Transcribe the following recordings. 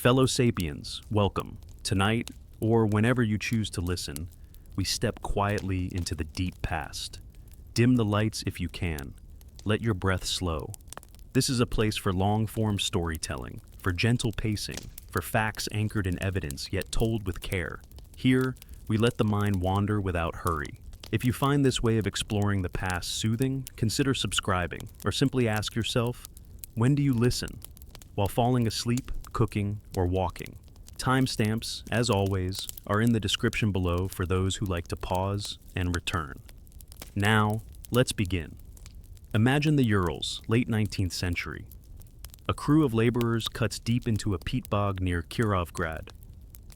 Fellow Sapiens, welcome. Tonight, or whenever you choose to listen, we step quietly into the deep past. Dim the lights if you can. Let your breath slow. This is a place for long-form storytelling, for gentle pacing, for facts anchored in evidence yet told with care. Here, we let the mind wander without hurry. If you find this way of exploring the past soothing, consider subscribing, or simply ask yourself, when do you listen? While falling asleep, cooking, or walking? Timestamps, as always, are in the description below for those who like to pause and return. Now, let's begin. Imagine the Urals, late 19th century. A crew of laborers cuts deep into a peat bog near Kirovgrad.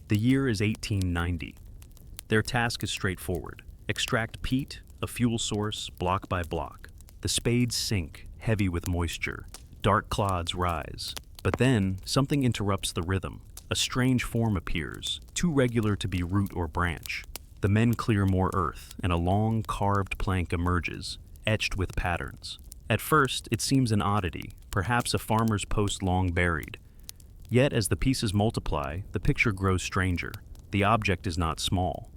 The year is 1890. Their task is straightforward. Extract peat, a fuel source, block by block. The spades sink, heavy with moisture. Dark clods rise. But then, something interrupts the rhythm. A strange form appears, too regular to be root or branch. The men clear more earth, and a long, carved plank emerges, etched with patterns. At first, it seems an oddity, perhaps a farmer's post long buried. Yet, as the pieces multiply, the picture grows stranger. The object is not small.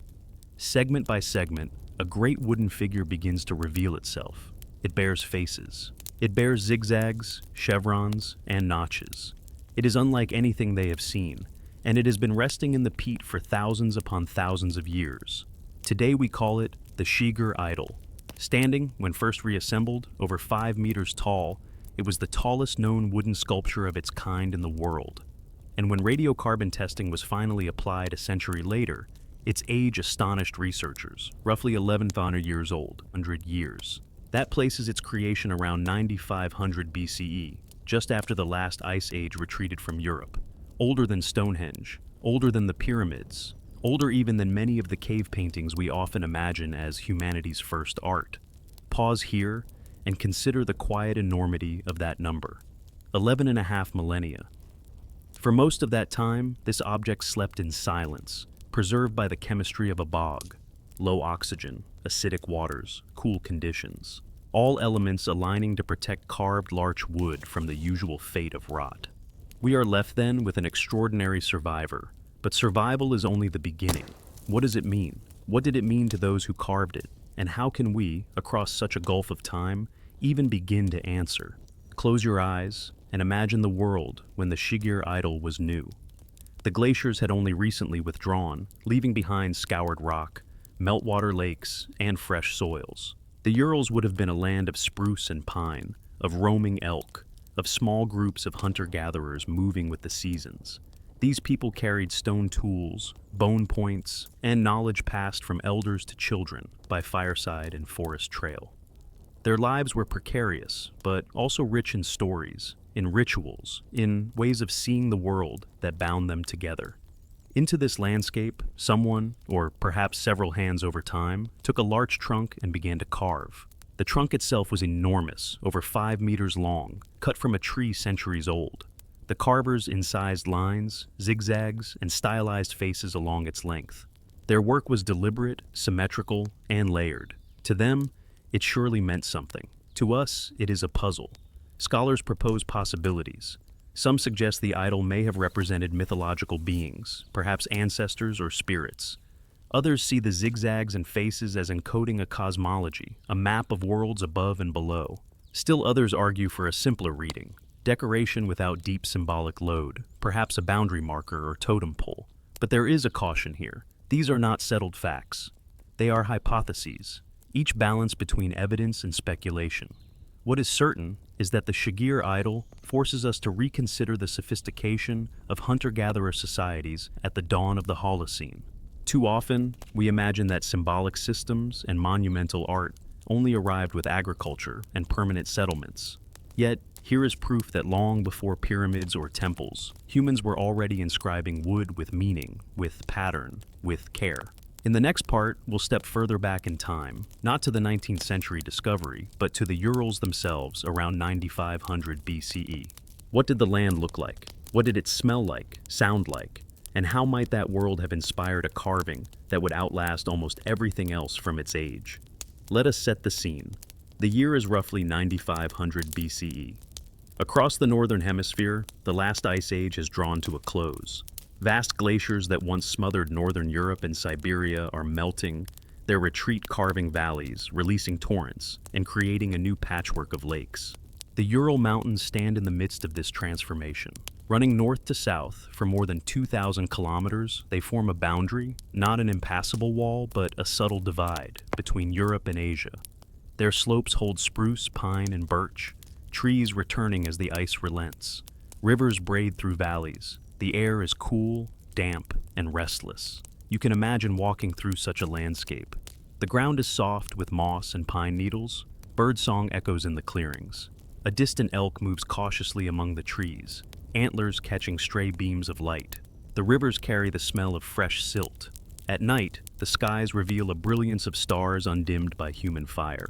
Segment by segment, a great wooden figure begins to reveal itself. It bears faces. It bears zigzags, chevrons, and notches. It is unlike anything they have seen, and it has been resting in the peat for thousands upon thousands of years. Today we call it the Shigir Idol. Standing, when first reassembled, over 5 meters tall, it was the tallest known wooden sculpture of its kind in the world. And when radiocarbon testing was finally applied a century later, its age astonished researchers, roughly 1,100 years old, 100 years. That places its creation around 9500 BCE, just after the last ice age retreated from Europe. Older than Stonehenge, older than the pyramids, older even than many of the cave paintings we often imagine as humanity's first art. Pause here and consider the quiet enormity of that number. 11.5 millennia. For most of that time, this object slept in silence, preserved by the chemistry of a bog. Low oxygen, acidic waters, cool conditions. All elements aligning to protect carved larch wood from the usual fate of rot. We are left then with an extraordinary survivor. But survival is only the beginning. What does it mean? What did it mean to those who carved it? And how can we, across such a gulf of time, even begin to answer? Close your eyes and imagine the world when the Shigir Idol was new. The glaciers had only recently withdrawn, leaving behind scoured rock, meltwater lakes, and fresh soils. The Urals would have been a land of spruce and pine, of roaming elk, of small groups of hunter-gatherers moving with the seasons. These people carried stone tools, bone points, and knowledge passed from elders to children by fireside and forest trail. Their lives were precarious, but also rich in stories, in rituals, in ways of seeing the world that bound them together. Into this landscape, someone, or perhaps several hands over time, took a larch trunk and began to carve. The trunk itself was enormous, over 5 meters long, cut from a tree centuries old. The carvers incised lines, zigzags, and stylized faces along its length. Their work was deliberate, symmetrical, and layered. To them, it surely meant something. To us, it is a puzzle. Scholars propose possibilities. Some suggest the idol may have represented mythological beings, perhaps ancestors or spirits. Others see the zigzags and faces as encoding a cosmology, a map of worlds above and below. Still others argue for a simpler reading. Decoration without deep symbolic load, perhaps a boundary marker or totem pole. But there is a caution here. These are not settled facts. They are hypotheses, each balanced between evidence and speculation. What is certain is that the Shigir Idol forces us to reconsider the sophistication of hunter-gatherer societies at the dawn of the Holocene. Too often, we imagine that symbolic systems and monumental art only arrived with agriculture and permanent settlements. Yet, here is proof that long before pyramids or temples, humans were already inscribing wood with meaning, with pattern, with care. In the next part, we'll step further back in time, not to the 19th century discovery, but to the Urals themselves around 9500 BCE. What did the land look like? What did it smell like, sound like? And how might that world have inspired a carving that would outlast almost everything else from its age? Let us set the scene. The year is roughly 9500 BCE. Across the northern hemisphere, the last ice age has drawn to a close. Vast glaciers that once smothered northern Europe and Siberia are melting, their retreat carving valleys, releasing torrents, and creating a new patchwork of lakes. The Ural Mountains stand in the midst of this transformation. Running north to south for more than 2,000 kilometers, they form a boundary, not an impassable wall, but a subtle divide between Europe and Asia. Their slopes hold spruce, pine, and birch, trees returning as the ice relents. Rivers braid through valleys. The air is cool, damp, and restless. You can imagine walking through such a landscape. The ground is soft with moss and pine needles. Birdsong echoes in the clearings. A distant elk moves cautiously among the trees, antlers catching stray beams of light. The rivers carry the smell of fresh silt. At night, the skies reveal a brilliance of stars undimmed by human fire.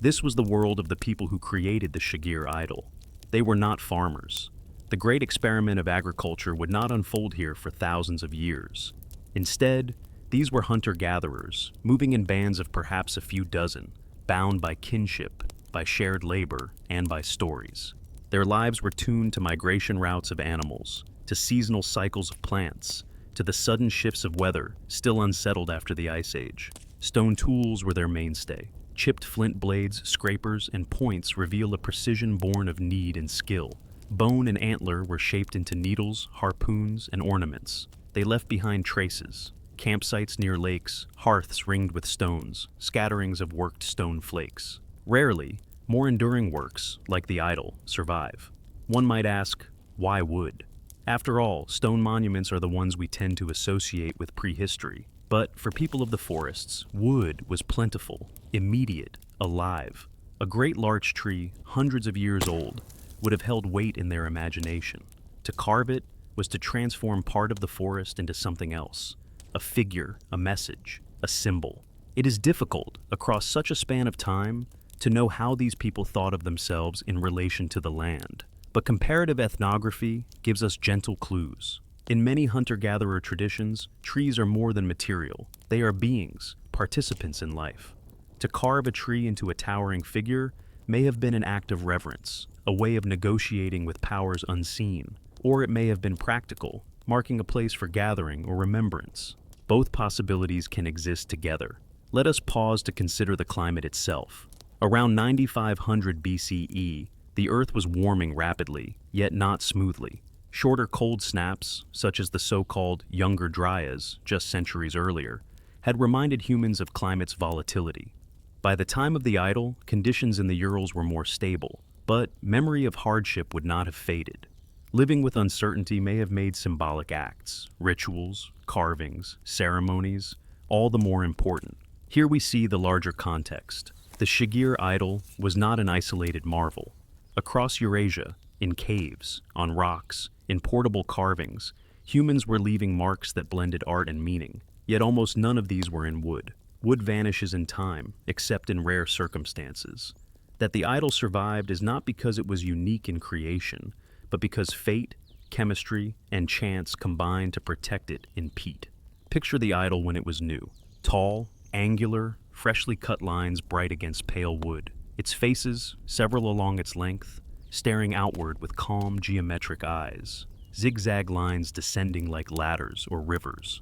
This was the world of the people who created the Shigir Idol. They were not farmers. The great experiment of agriculture would not unfold here for thousands of years. Instead, these were hunter-gatherers, moving in bands of perhaps a few dozen, bound by kinship, by shared labor, and by stories. Their lives were tuned to migration routes of animals, to seasonal cycles of plants, to the sudden shifts of weather, still unsettled after the Ice Age. Stone tools were their mainstay. Chipped flint blades, scrapers, and points reveal a precision born of need and skill. Bone and antler were shaped into needles, harpoons, and ornaments. They left behind traces, campsites near lakes, hearths ringed with stones, scatterings of worked stone flakes. Rarely, more enduring works, like the idol, survive. One might ask, why wood? After all, stone monuments are the ones we tend to associate with prehistory. But for people of the forests, wood was plentiful, immediate, alive. A great larch tree, hundreds of years old, would have held weight in their imagination. To carve it was to transform part of the forest into something else. A figure, a message, a symbol. It is difficult, across such a span of time, to know how these people thought of themselves in relation to the land. But comparative ethnography gives us gentle clues. In many hunter-gatherer traditions, trees are more than material. They are beings, participants in life. To carve a tree into a towering figure may have been an act of reverence, a way of negotiating with powers unseen, or it may have been practical, marking a place for gathering or remembrance. Both possibilities can exist together. Let us pause to consider the climate itself. Around 9500 BCE, the Earth was warming rapidly, yet not smoothly. Shorter cold snaps, such as the so-called Younger Dryas just centuries earlier, had reminded humans of climate's volatility. By the time of the Idol, conditions in the Urals were more stable, but memory of hardship would not have faded. Living with uncertainty may have made symbolic acts, rituals, carvings, ceremonies, all the more important. Here we see the larger context. The Shigir Idol was not an isolated marvel. Across Eurasia, in caves, on rocks, in portable carvings, humans were leaving marks that blended art and meaning, yet almost none of these were in wood. Wood vanishes in time, except in rare circumstances. That the idol survived is not because it was unique in creation, but because fate, chemistry, and chance combined to protect it in peat. Picture the idol when it was new. Tall, angular, freshly cut lines bright against pale wood. Its faces, several along its length, staring outward with calm, geometric eyes. Zigzag lines descending like ladders or rivers.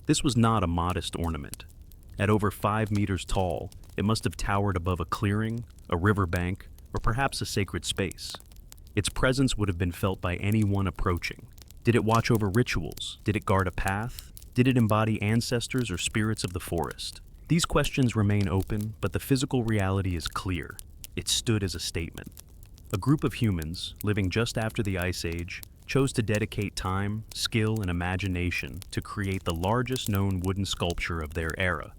This was not a modest ornament. At over 5 meters tall, it must have towered above a clearing, a riverbank, or perhaps a sacred space. Its presence would have been felt by anyone approaching. Did it watch over rituals? Did it guard a path? Did it embody ancestors or spirits of the forest? These questions remain open, but the physical reality is clear. It stood as a statement. A group of humans, living just after the Ice Age, chose to dedicate time, skill, and imagination to create the largest known wooden sculpture of their era.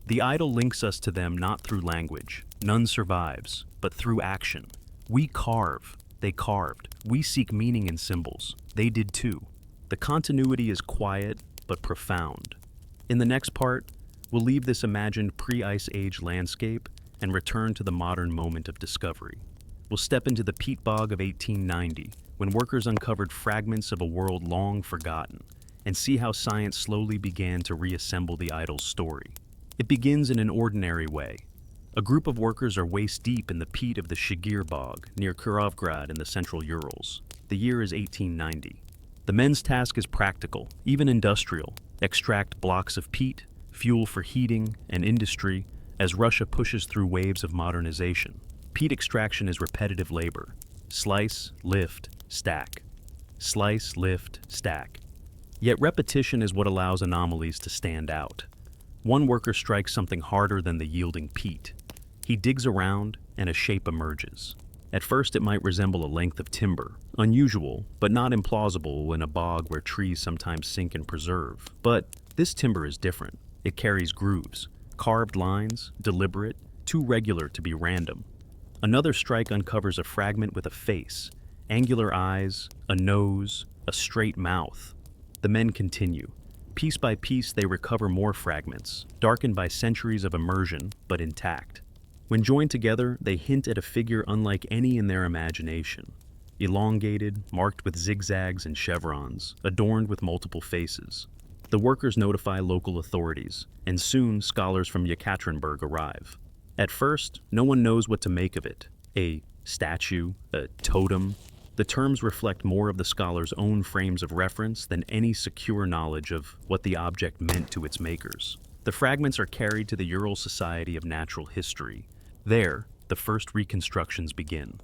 The idol links us to them not through language, none survives, but through action. We carve, they carved. We seek meaning in symbols, they did too. The continuity is quiet, but profound. In the next part, we'll leave this imagined pre-Ice Age landscape and return to the modern moment of discovery. We'll step into the peat bog of 1890, when workers uncovered fragments of a world long forgotten, and see how science slowly began to reassemble the idol's story. It begins in an ordinary way. A group of workers are waist-deep in the peat of the Shigir bog near Kirovgrad in the central Urals. The year is 1890. The men's task is practical, even industrial: extract blocks of peat, fuel for heating and industry, as Russia pushes through waves of modernization. Peat extraction is repetitive labor. Slice, lift, stack. Slice, lift, stack. Yet repetition is what allows anomalies to stand out. One worker strikes something harder than the yielding peat. He digs around, and a shape emerges. At first it might resemble a length of timber, unusual, but not implausible in a bog where trees sometimes sink and preserve. But this timber is different. It carries grooves, carved lines, deliberate, too regular to be random. Another strike uncovers a fragment with a face, angular eyes, a nose, a straight mouth. The men continue. Piece by piece they recover more fragments, darkened by centuries of immersion, but intact. When joined together, they hint at a figure unlike any in their imagination. Elongated, marked with zigzags and chevrons, adorned with multiple faces. The workers notify local authorities, and soon scholars from Yekaterinburg arrive. At first, no one knows what to make of it. A statue, a totem. The terms reflect more of the scholar's own frames of reference than any secure knowledge of what the object meant to its makers. The fragments are carried to the Ural Society of Natural History. There, the first reconstructions begin.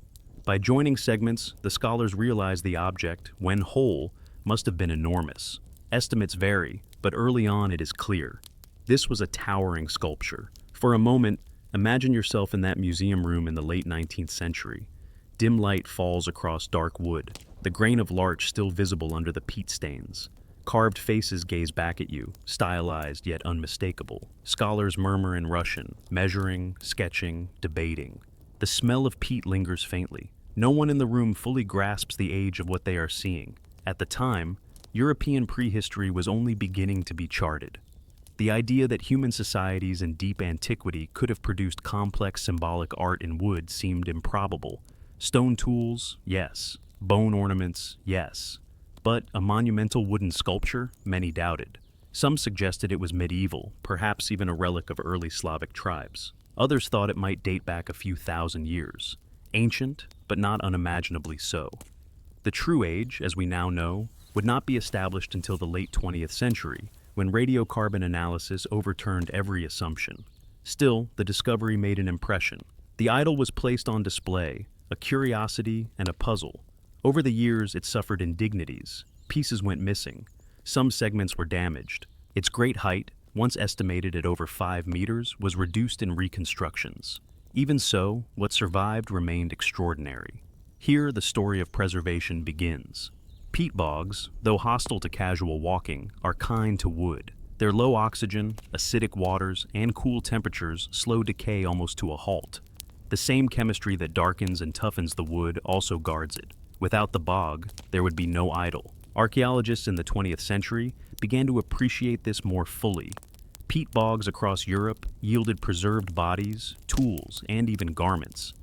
By joining segments, the scholars realize the object, when whole, must have been enormous. Estimates vary, but early on it is clear. This was a towering sculpture. For a moment, imagine yourself in that museum room in the late 19th century. Dim light falls across dark wood, the grain of larch still visible under the peat stains. Carved faces gaze back at you, stylized yet unmistakable. Scholars murmur in Russian, measuring, sketching, debating. The smell of peat lingers faintly. No one in the room fully grasps the age of what they are seeing. At the time, European prehistory was only beginning to be charted. The idea that human societies in deep antiquity could have produced complex symbolic art in wood seemed improbable. Stone tools, yes. Bone ornaments, yes. But a monumental wooden sculpture, many doubted. Some suggested it was medieval, perhaps even a relic of early Slavic tribes. Others thought it might date back a few thousand years. Ancient, but not unimaginably so. The true age, as we now know, would not be established until the late 20th century, when radiocarbon analysis overturned every assumption. Still, the discovery made an impression. The idol was placed on display, a curiosity and a puzzle. Over the years, it suffered indignities. Pieces went missing. Some segments were damaged. Its great height, once estimated at over 5 meters, was reduced in reconstructions. Even so, what survived remained extraordinary. Here, the story of preservation begins. Peat bogs, though hostile to casual walking, are kind to wood. Their low oxygen, acidic waters, and cool temperatures slow decay almost to a halt. The same chemistry that darkens and toughens the wood also guards it. Without the bog, there would be no idol. Archaeologists in the 20th century began to appreciate this more fully. Peat bogs across Europe yielded preserved bodies, tools, and even garments.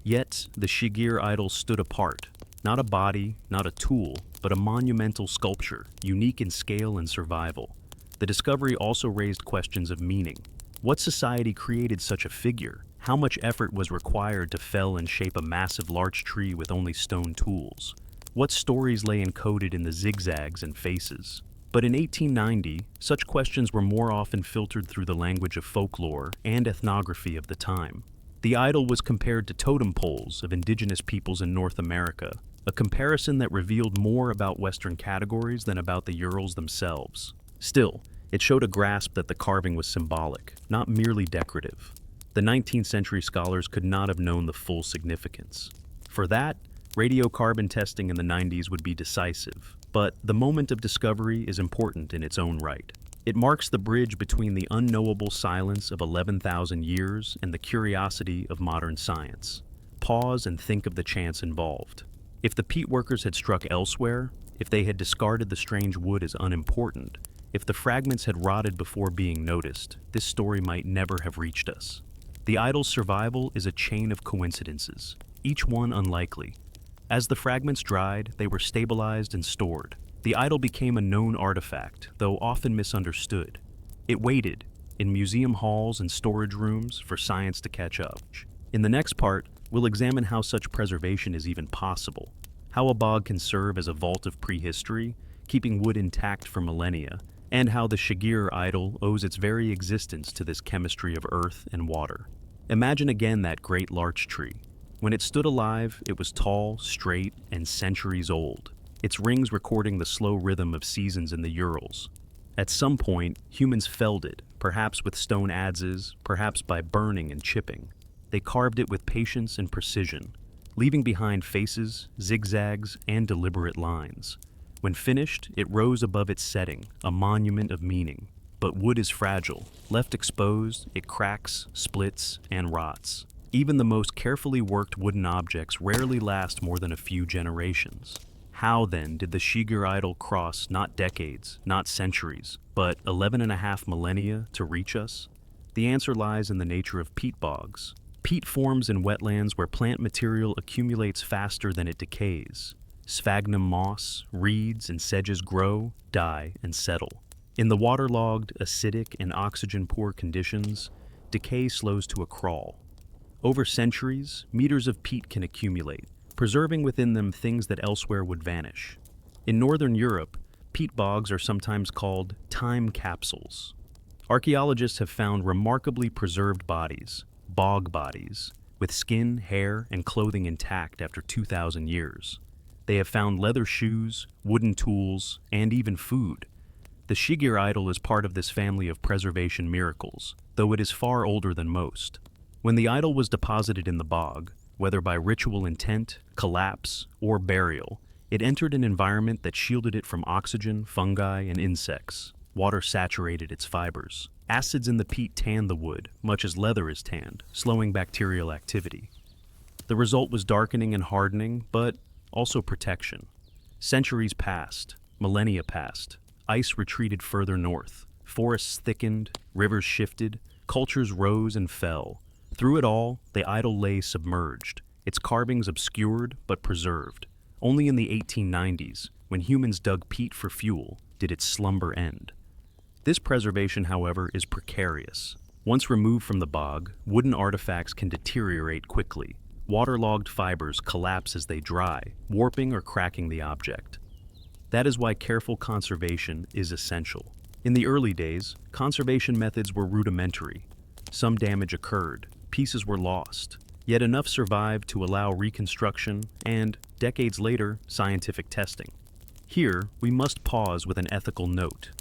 Yet, the Shigir Idol stood apart. Not a body, not a tool, but a monumental sculpture, unique in scale and survival. The discovery also raised questions of meaning. What society created such a figure? How much effort was required to fell and shape a massive larch tree with only stone tools? What stories lay encoded in the zigzags and faces? But in 1890, such questions were more often filtered through the language of folklore and ethnography of the time. The idol was compared to totem poles of indigenous peoples in North America, a comparison that revealed more about Western categories than about the Urals themselves. Still, it showed a grasp that the carving was symbolic, not merely decorative. The 19th century scholars could not have known the full significance. For that, radiocarbon testing in the 90s would be decisive. But the moment of discovery is important in its own right. It marks the bridge between the unknowable silence of 11,000 years and the curiosity of modern science. Pause and think of the chance involved. If the peat workers had struck elsewhere, if they had discarded the strange wood as unimportant, if the fragments had rotted before being noticed, this story might never have reached us. The idol's survival is a chain of coincidences, each one unlikely. As the fragments dried, they were stabilized and stored. The idol became a known artifact, though often misunderstood. It waited, in museum halls and storage rooms for science to catch up. In the next part, we'll examine how such preservation is even possible, how a bog can serve as a vault of prehistory, keeping wood intact for millennia, and how the Shigir Idol owes its very existence to this chemistry of earth and water. Imagine again that great larch tree. When it stood alive, it was tall, straight, and centuries old, its rings recording the slow rhythm of seasons in the Urals. At some point, humans felled it, perhaps with stone adzes, perhaps by burning and chipping. They carved it with patience and precision, leaving behind faces, zigzags, and deliberate lines. When finished, it rose above its setting, a monument of meaning. But wood is fragile. Left exposed, it cracks, splits, and rots. Even the most carefully worked wooden objects rarely last more than a few generations. How, then, did the Shigir Idol cross not decades, not centuries, but 11.5 millennia to reach us? The answer lies in the nature of peat bogs. Peat forms in wetlands where plant material accumulates faster than it decays. Sphagnum moss, reeds, and sedges grow, die, and settle. In the waterlogged, acidic, and oxygen-poor conditions, decay slows to a crawl. Over centuries, meters of peat can accumulate, preserving within them things that elsewhere would vanish. In northern Europe, peat bogs are sometimes called time capsules. Archaeologists have found remarkably preserved bodies, bog bodies, with skin, hair, and clothing intact after 2,000 years. They have found leather shoes, wooden tools, and even food. The Shigir Idol is part of this family of preservation miracles, though it is far older than most. When the idol was deposited in the bog, whether by ritual intent, collapse, or burial, it entered an environment that shielded it from oxygen, fungi, and insects. Water saturated its fibers. Acids in the peat tanned the wood, much as leather is tanned, slowing bacterial activity. The result was darkening and hardening, but also protection. Centuries passed, millennia passed, ice retreated further north, forests thickened, rivers shifted, cultures rose and fell. Through it all, the idol lay submerged, its carvings obscured but preserved. Only in the 1890s, when humans dug peat for fuel, did its slumber end. This preservation, however, is precarious. Once removed from the bog, wooden artifacts can deteriorate quickly. Waterlogged fibers collapse as they dry, warping or cracking the object. That is why careful conservation is essential. In the early days, conservation methods were rudimentary. Some damage occurred, pieces were lost, yet enough survived to allow reconstruction and, decades later, scientific testing. Here, we must pause with an ethical note.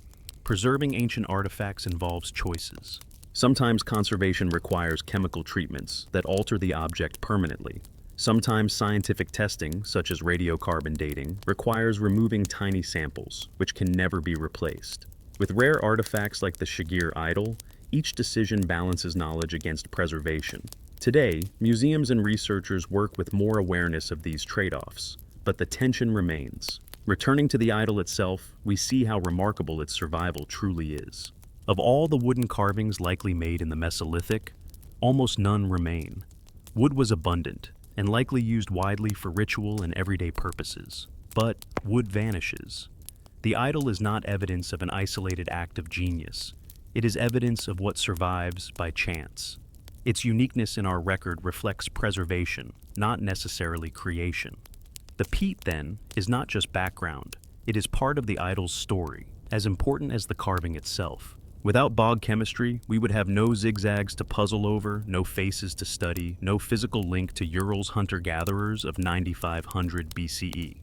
Preserving ancient artifacts involves choices. Sometimes conservation requires chemical treatments that alter the object permanently. Sometimes scientific testing, such as radiocarbon dating, requires removing tiny samples, which can never be replaced. With rare artifacts like the Shigir Idol, each decision balances knowledge against preservation. Today, museums and researchers work with more awareness of these trade-offs, but the tension remains. Returning to the idol itself, we see how remarkable its survival truly is. Of all the wooden carvings likely made in the Mesolithic, almost none remain. Wood was abundant, and likely used widely for ritual and everyday purposes. But wood vanishes. The idol is not evidence of an isolated act of genius. It is evidence of what survives by chance. Its uniqueness in our record reflects preservation, not necessarily creation. The peat, then, is not just background. It is part of the idol's story, as important as the carving itself. Without bog chemistry, we would have no zigzags to puzzle over, no faces to study, no physical link to Urals hunter-gatherers of 9500 BCE.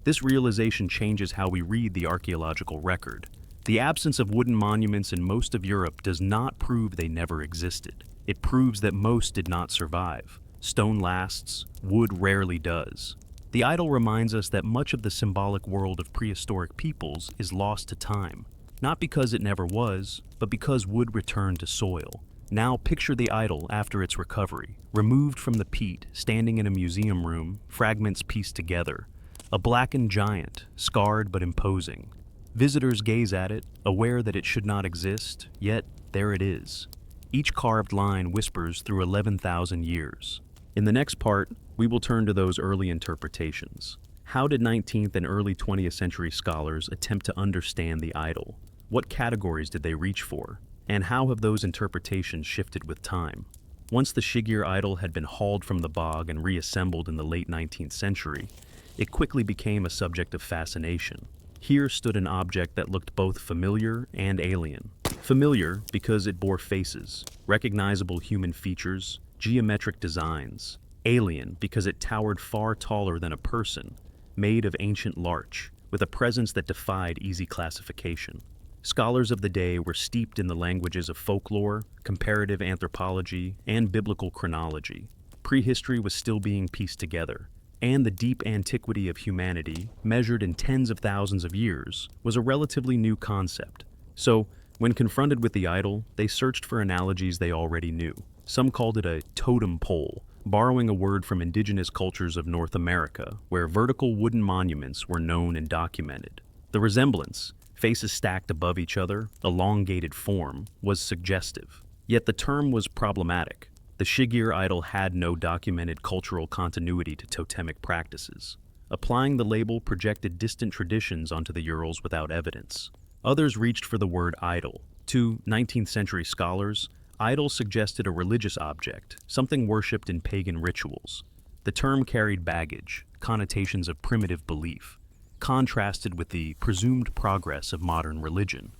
This realization changes how we read the archaeological record. The absence of wooden monuments in most of Europe does not prove they never existed. It proves that most did not survive. Stone lasts, wood rarely does. The idol reminds us that much of the symbolic world of prehistoric peoples is lost to time, not because it never was, but because wood returned to soil. Now picture the idol after its recovery, removed from the peat, standing in a museum room, fragments pieced together. A blackened giant, scarred but imposing. Visitors gaze at it, aware that it should not exist, yet there it is. Each carved line whispers through 11,000 years. In the next part, we will turn to those early interpretations. How did 19th and early 20th century scholars attempt to understand the idol? What categories did they reach for? And how have those interpretations shifted with time? Once the Shigir Idol had been hauled from the bog and reassembled in the late 19th century, it quickly became a subject of fascination. Here stood an object that looked both familiar and alien. Familiar because it bore faces, recognizable human features, geometric designs. Alien because it towered far taller than a person, made of ancient larch, with a presence that defied easy classification. Scholars of the day were steeped in the languages of folklore, comparative anthropology, and biblical chronology. Prehistory was still being pieced together, and the deep antiquity of humanity, measured in tens of thousands of years, was a relatively new concept. So, when confronted with the idol, they searched for analogies they already knew. Some called it a totem pole, borrowing a word from indigenous cultures of North America, where vertical wooden monuments were known and documented. The resemblance, faces stacked above each other, elongated form, was suggestive. Yet the term was problematic. The Shigir Idol had no documented cultural continuity to totemic practices. Applying the label projected distant traditions onto the Urals without evidence. Others reached for the word idol. To 19th century scholars, idol suggested a religious object, something worshipped in pagan rituals. The term carried baggage, connotations of primitive belief, contrasted with the presumed progress of modern religion.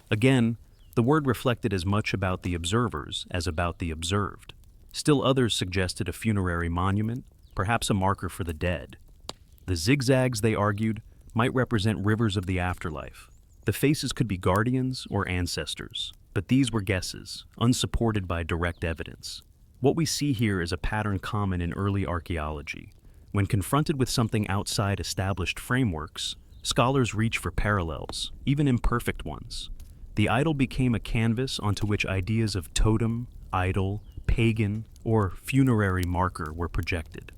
Again, the word reflected as much about the observers as about the observed. Still others suggested a funerary monument, perhaps a marker for the dead. The zigzags, they argued, might represent rivers of the afterlife. The faces could be guardians or ancestors, but these were guesses, unsupported by direct evidence. What we see here is a pattern common in early archaeology. When confronted with something outside established frameworks, scholars reach for parallels, even imperfect ones. The idol became a canvas onto which ideas of totem, idol, pagan, or funerary marker were projected.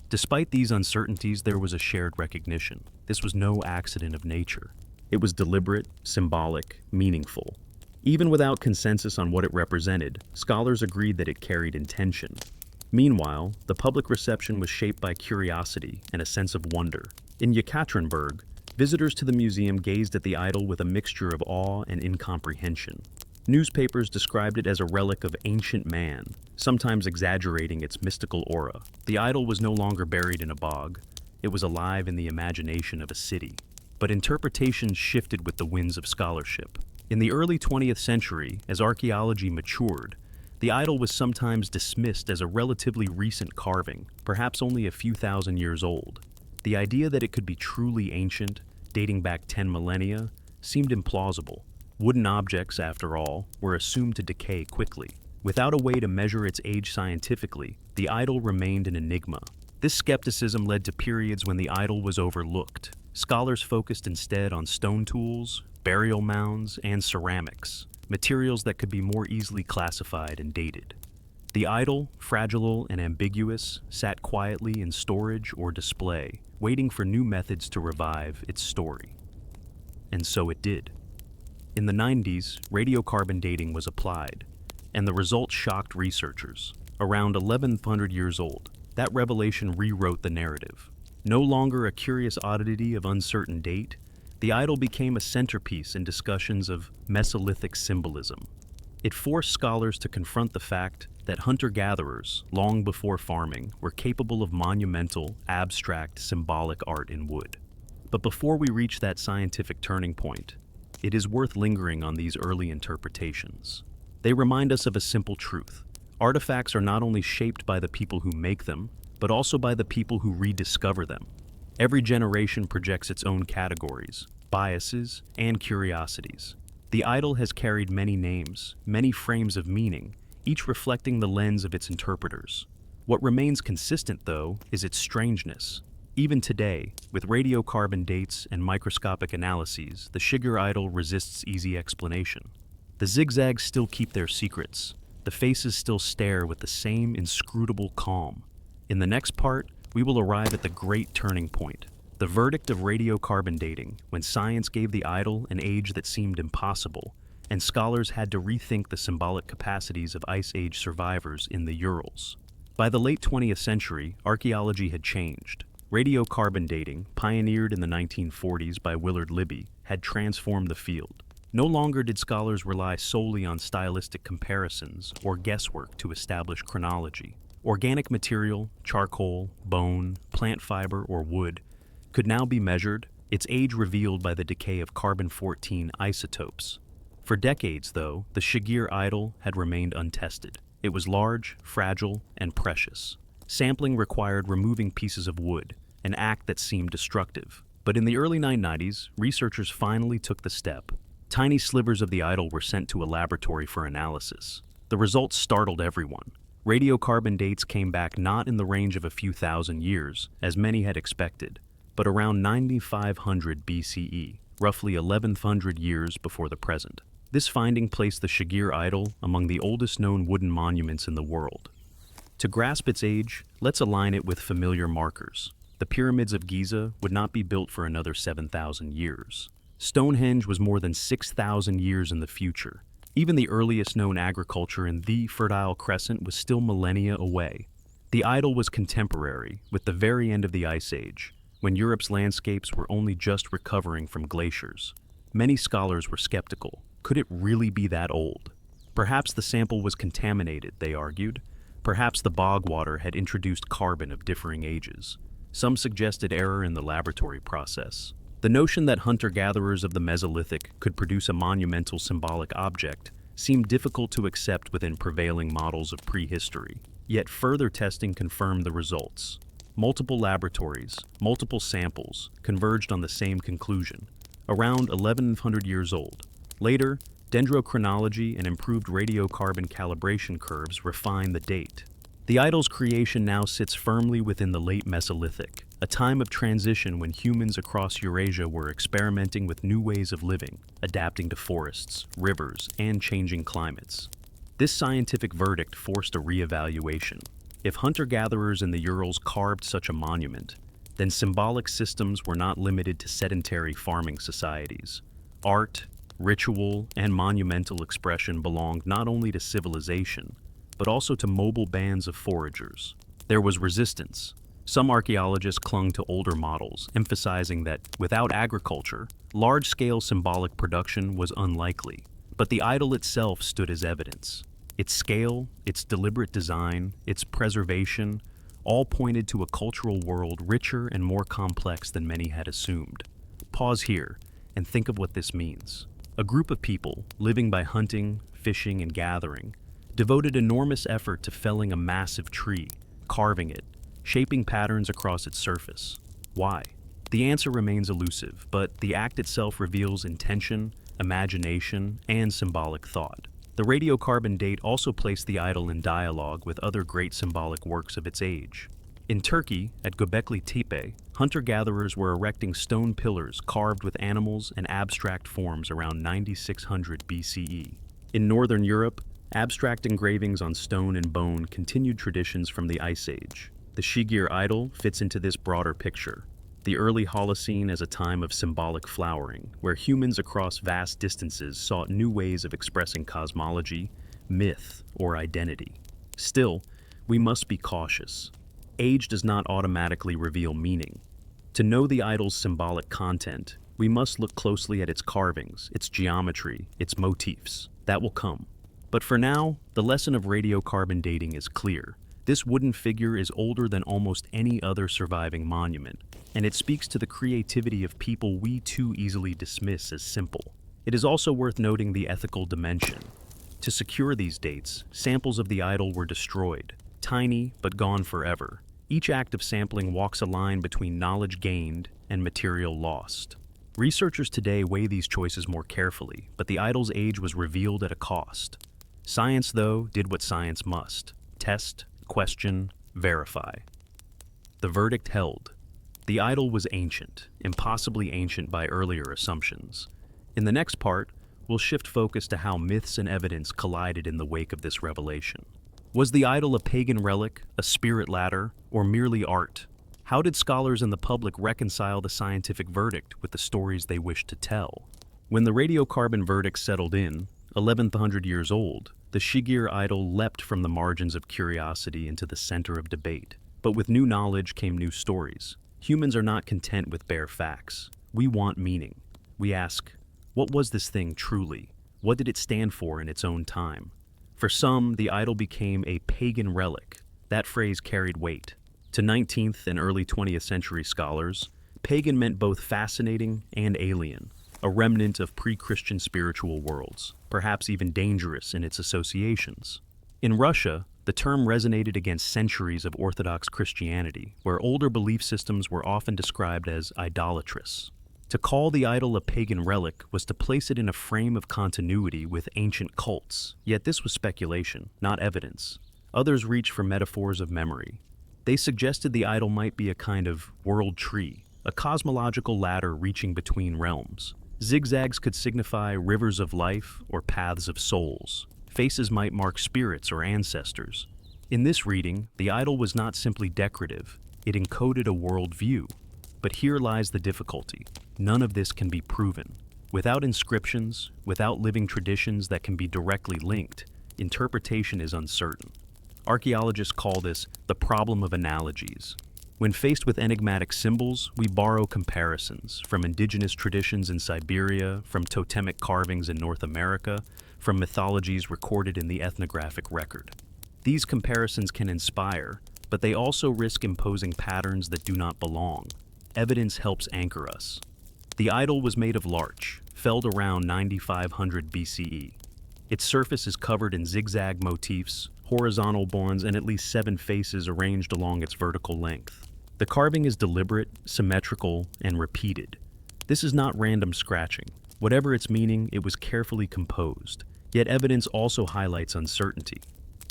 Despite these uncertainties, there was a shared recognition. This was no accident of nature. It was deliberate, symbolic, meaningful. Even without consensus on what it represented, scholars agreed that it carried intention. Meanwhile, the public reception was shaped by curiosity and a sense of wonder. In Yekaterinburg, visitors to the museum gazed at the idol with a mixture of awe and incomprehension. Newspapers described it as a relic of ancient man, sometimes exaggerating its mystical aura. The idol was no longer buried in a bog. It was alive in the imagination of a city. But interpretations shifted with the winds of scholarship. In the early 20th century, as archaeology matured, the idol was sometimes dismissed as a relatively recent carving, perhaps only a few thousand years old. The idea that it could be truly ancient, dating back 10 millennia, seemed implausible. Wooden objects, after all, were assumed to decay quickly. Without a way to measure its age scientifically, the idol remained an enigma. This skepticism led to periods when the idol was overlooked. Scholars focused instead on stone tools, burial mounds, and ceramics, materials that could be more easily classified and dated. The idol, fragile and ambiguous, sat quietly in storage or display, waiting for new methods to revive its story. And so it did. In the 90s, radiocarbon dating was applied, and the results shocked researchers. Around 1100 years old, that revelation rewrote the narrative. No longer a curious oddity of uncertain date, the idol became a centerpiece in discussions of Mesolithic symbolism. It forced scholars to confront the fact that hunter-gatherers, long before farming, were capable of monumental, abstract, symbolic art in wood. But before we reach that scientific turning point, it is worth lingering on these early interpretations. They remind us of a simple truth. Artifacts are not only shaped by the people who make them, but also by the people who rediscover them. Every generation projects its own categories, biases, and curiosities. The idol has carried many names, many frames of meaning, each reflecting the lens of its interpreters. What remains consistent, though, is its strangeness. Even today, with radiocarbon dates and microscopic analyses, the Shigir Idol resists easy explanation. The zigzags still keep their secrets. The faces still stare with the same inscrutable calm. In the next part, we will arrive at the great turning point, the verdict of radiocarbon dating, when science gave the idol an age that seemed impossible, and scholars had to rethink the symbolic capacities of Ice Age survivors in the Urals. By the late 20th century, archaeology had changed. Radiocarbon dating, pioneered in the 1940s by Willard Libby, had transformed the field. No longer did scholars rely solely on stylistic comparisons or guesswork to establish chronology. Organic material, charcoal, bone, plant fiber, or wood, could now be measured, its age revealed by the decay of carbon-14 isotopes. For decades, though, the Shigir Idol had remained untested. It was large, fragile, and precious. Sampling required removing pieces of wood, an act that seemed destructive. But in the early 1990s, researchers finally took the step. Tiny slivers of the idol were sent to a laboratory for analysis. The results startled everyone. Radiocarbon dates came back not in the range of a few thousand years, as many had expected, but around 9500 BCE, roughly 1100 years before the present. This finding placed the Shigir Idol among the oldest known wooden monuments in the world. To grasp its age, let's align it with familiar markers. The pyramids of Giza would not be built for another 7,000 years. Stonehenge was more than 6,000 years in the future. Even the earliest known agriculture in the Fertile Crescent was still millennia away. The idol was contemporary, with the very end of the Ice Age, when Europe's landscapes were only just recovering from glaciers. Many scholars were skeptical. Could it really be that old? Perhaps the sample was contaminated, they argued. Perhaps the bog water had introduced carbon of differing ages. Some suggested error in the laboratory process. The notion that hunter-gatherers of the Mesolithic could produce a monumental symbolic object seemed difficult to accept within prevailing models of prehistory. Yet further testing confirmed the results. Multiple laboratories, multiple samples, converged on the same conclusion, around 1100 years old. Later, dendrochronology and improved radiocarbon calibration curves refined the date. The idol's creation now sits firmly within the late Mesolithic, a time of transition when humans across Eurasia were experimenting with new ways of living, adapting to forests, rivers, and changing climates. This scientific verdict forced a re-evaluation. If hunter-gatherers in the Urals carved such a monument, then symbolic systems were not limited to sedentary farming societies. Art, ritual, and monumental expression belonged not only to civilization, but also to mobile bands of foragers. There was resistance. Some archaeologists clung to older models, emphasizing that without agriculture, large-scale symbolic production was unlikely. But the idol itself stood as evidence. Its scale, its deliberate design, its preservation, all pointed to a cultural world richer and more complex than many had assumed. Pause here and think of what this means. A group of people, living by hunting, fishing, and gathering, devoted enormous effort to felling a massive tree, carving it, shaping patterns across its surface. Why? The answer remains elusive, but the act itself reveals intention, imagination, and symbolic thought. The radiocarbon date also placed the idol in dialogue with other great symbolic works of its age. In Turkey, at Göbekli Tepe, hunter-gatherers were erecting stone pillars carved with animals and abstract forms around 9600 BCE. In Northern Europe, abstract engravings on stone and bone continued traditions from the Ice Age. The Shigir Idol fits into this broader picture. The early Holocene as a time of symbolic flowering, where humans across vast distances sought new ways of expressing cosmology, myth, or identity. Still, we must be cautious. Age does not automatically reveal meaning. To know the idol's symbolic content, we must look closely at its carvings, its geometry, its motifs. That will come. But for now, the lesson of radiocarbon dating is clear. This wooden figure is older than almost any other surviving monument, and it speaks to the creativity of people we too easily dismiss as simple. It is also worth noting the ethical dimension. To secure these dates, samples of the idol were destroyed, tiny but gone forever. Each act of sampling walks a line between knowledge gained and material lost. Researchers today weigh these choices more carefully, but the idol's age was revealed at a cost. Science, though, did what science must: test, question, verify. The verdict held. The idol was ancient, impossibly ancient by earlier assumptions. In the next part, we'll shift focus to how myths and evidence collided in the wake of this revelation. Was the idol a pagan relic, a spirit ladder, or merely art? How did scholars and the public reconcile the scientific verdict with the stories they wished to tell? When the radiocarbon verdict settled in, 1100 years old, the Shigir Idol leapt from the margins of curiosity into the center of debate. But with new knowledge came new stories. Humans are not content with bare facts. We want meaning. We ask, What was this thing truly? What did it stand for in its own time? For some, the idol became a pagan relic. That phrase carried weight. To 19th and early 20th century scholars, pagan meant both fascinating and alien, a remnant of pre-Christian spiritual worlds, perhaps even dangerous in its associations. In Russia, the term resonated against centuries of Orthodox Christianity, where older belief systems were often described as idolatrous. To call the idol a pagan relic was to place it in a frame of continuity with ancient cults, yet this was speculation, not evidence. Others reached for metaphors of memory. They suggested the idol might be a kind of world tree, a cosmological ladder reaching between realms. Zigzags could signify rivers of life or paths of souls. Faces might mark spirits or ancestors. In this reading, the idol was not simply decorative, it encoded a worldview. But here lies the difficulty. None of this can be proven. Without inscriptions, without living traditions that can be directly linked, interpretation is uncertain. Archaeologists call this the problem of analogies. When faced with enigmatic symbols, we borrow comparisons from indigenous traditions in Siberia, from totemic carvings in North America, from mythologies recorded in the ethnographic record. These comparisons can inspire, but they also risk imposing patterns that do not belong. Evidence helps anchor us. The idol was made of larch, felled around 9500 BCE. Its surface is covered in zigzag motifs, horizontal bonds, and at least 7 faces arranged along its vertical length. The carving is deliberate, symmetrical, and repeated. This is not random scratching. Whatever its meaning, it was carefully composed. Yet evidence also highlights uncertainty.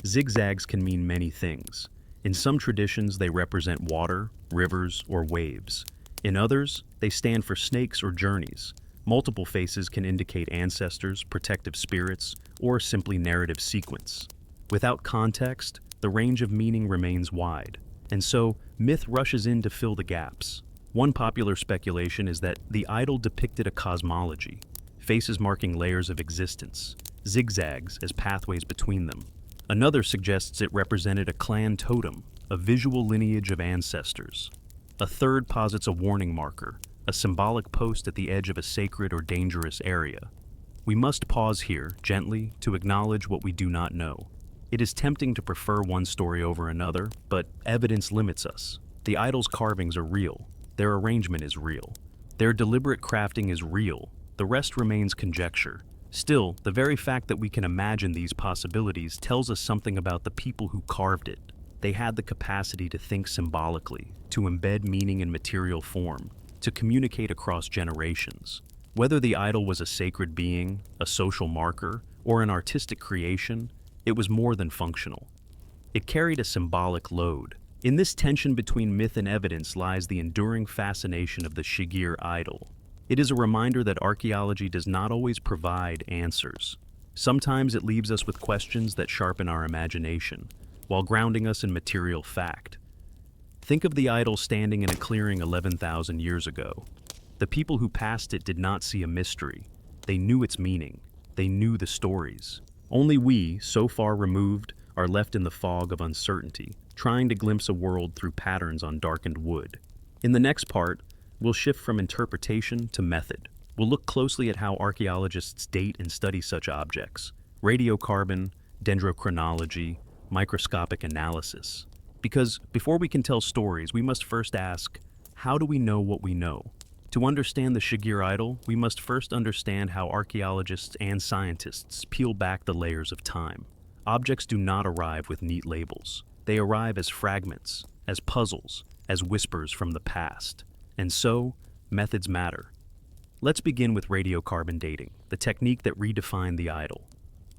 Zigzags can mean many things. In some traditions, they represent water, rivers, or waves. In others, they stand for snakes or journeys. Multiple faces can indicate ancestors, protective spirits, or simply narrative sequence. Without context, the range of meaning remains wide, and so myth rushes in to fill the gaps. One popular speculation is that the idol depicted a cosmology, faces marking layers of existence, zigzags as pathways between them. Another suggests it represented a clan totem, a visual lineage of ancestors. A third posits a warning marker, a symbolic post at the edge of a sacred or dangerous area. We must pause here, gently, to acknowledge what we do not know. It is tempting to prefer one story over another, but evidence limits us. The idol's carvings are real. Their arrangement is real. Their deliberate crafting is real. The rest remains conjecture. Still, the very fact that we can imagine these possibilities tells us something about the people who carved it. They had the capacity to think symbolically, to embed meaning in material form, to communicate across generations. Whether the idol was a sacred being, a social marker, or an artistic creation, it was more than functional. It carried a symbolic load. In this tension between myth and evidence lies the enduring fascination of the Shigir Idol. It is a reminder that archaeology does not always provide answers. Sometimes it leaves us with questions that sharpen our imagination, while grounding us in material fact. Think of the idol standing in a clearing 11,000 years ago. The people who passed it did not see a mystery. They knew its meaning. They knew the stories. Only we, so far removed, are left in the fog of uncertainty, trying to glimpse a world through patterns on darkened wood. In the next part, we'll shift from interpretation to method. We'll look closely at how archaeologists date and study such objects: radiocarbon, dendrochronology, microscopic analysis. Because before we can tell stories, we must first ask, how do we know what we know? To understand the Shigir Idol, we must first understand how archaeologists and scientists peel back the layers of time. Objects do not arrive with neat labels. They arrive as fragments, as puzzles, as whispers from the past. And so, methods matter. Let's begin with radiocarbon dating, the technique that redefined the idol.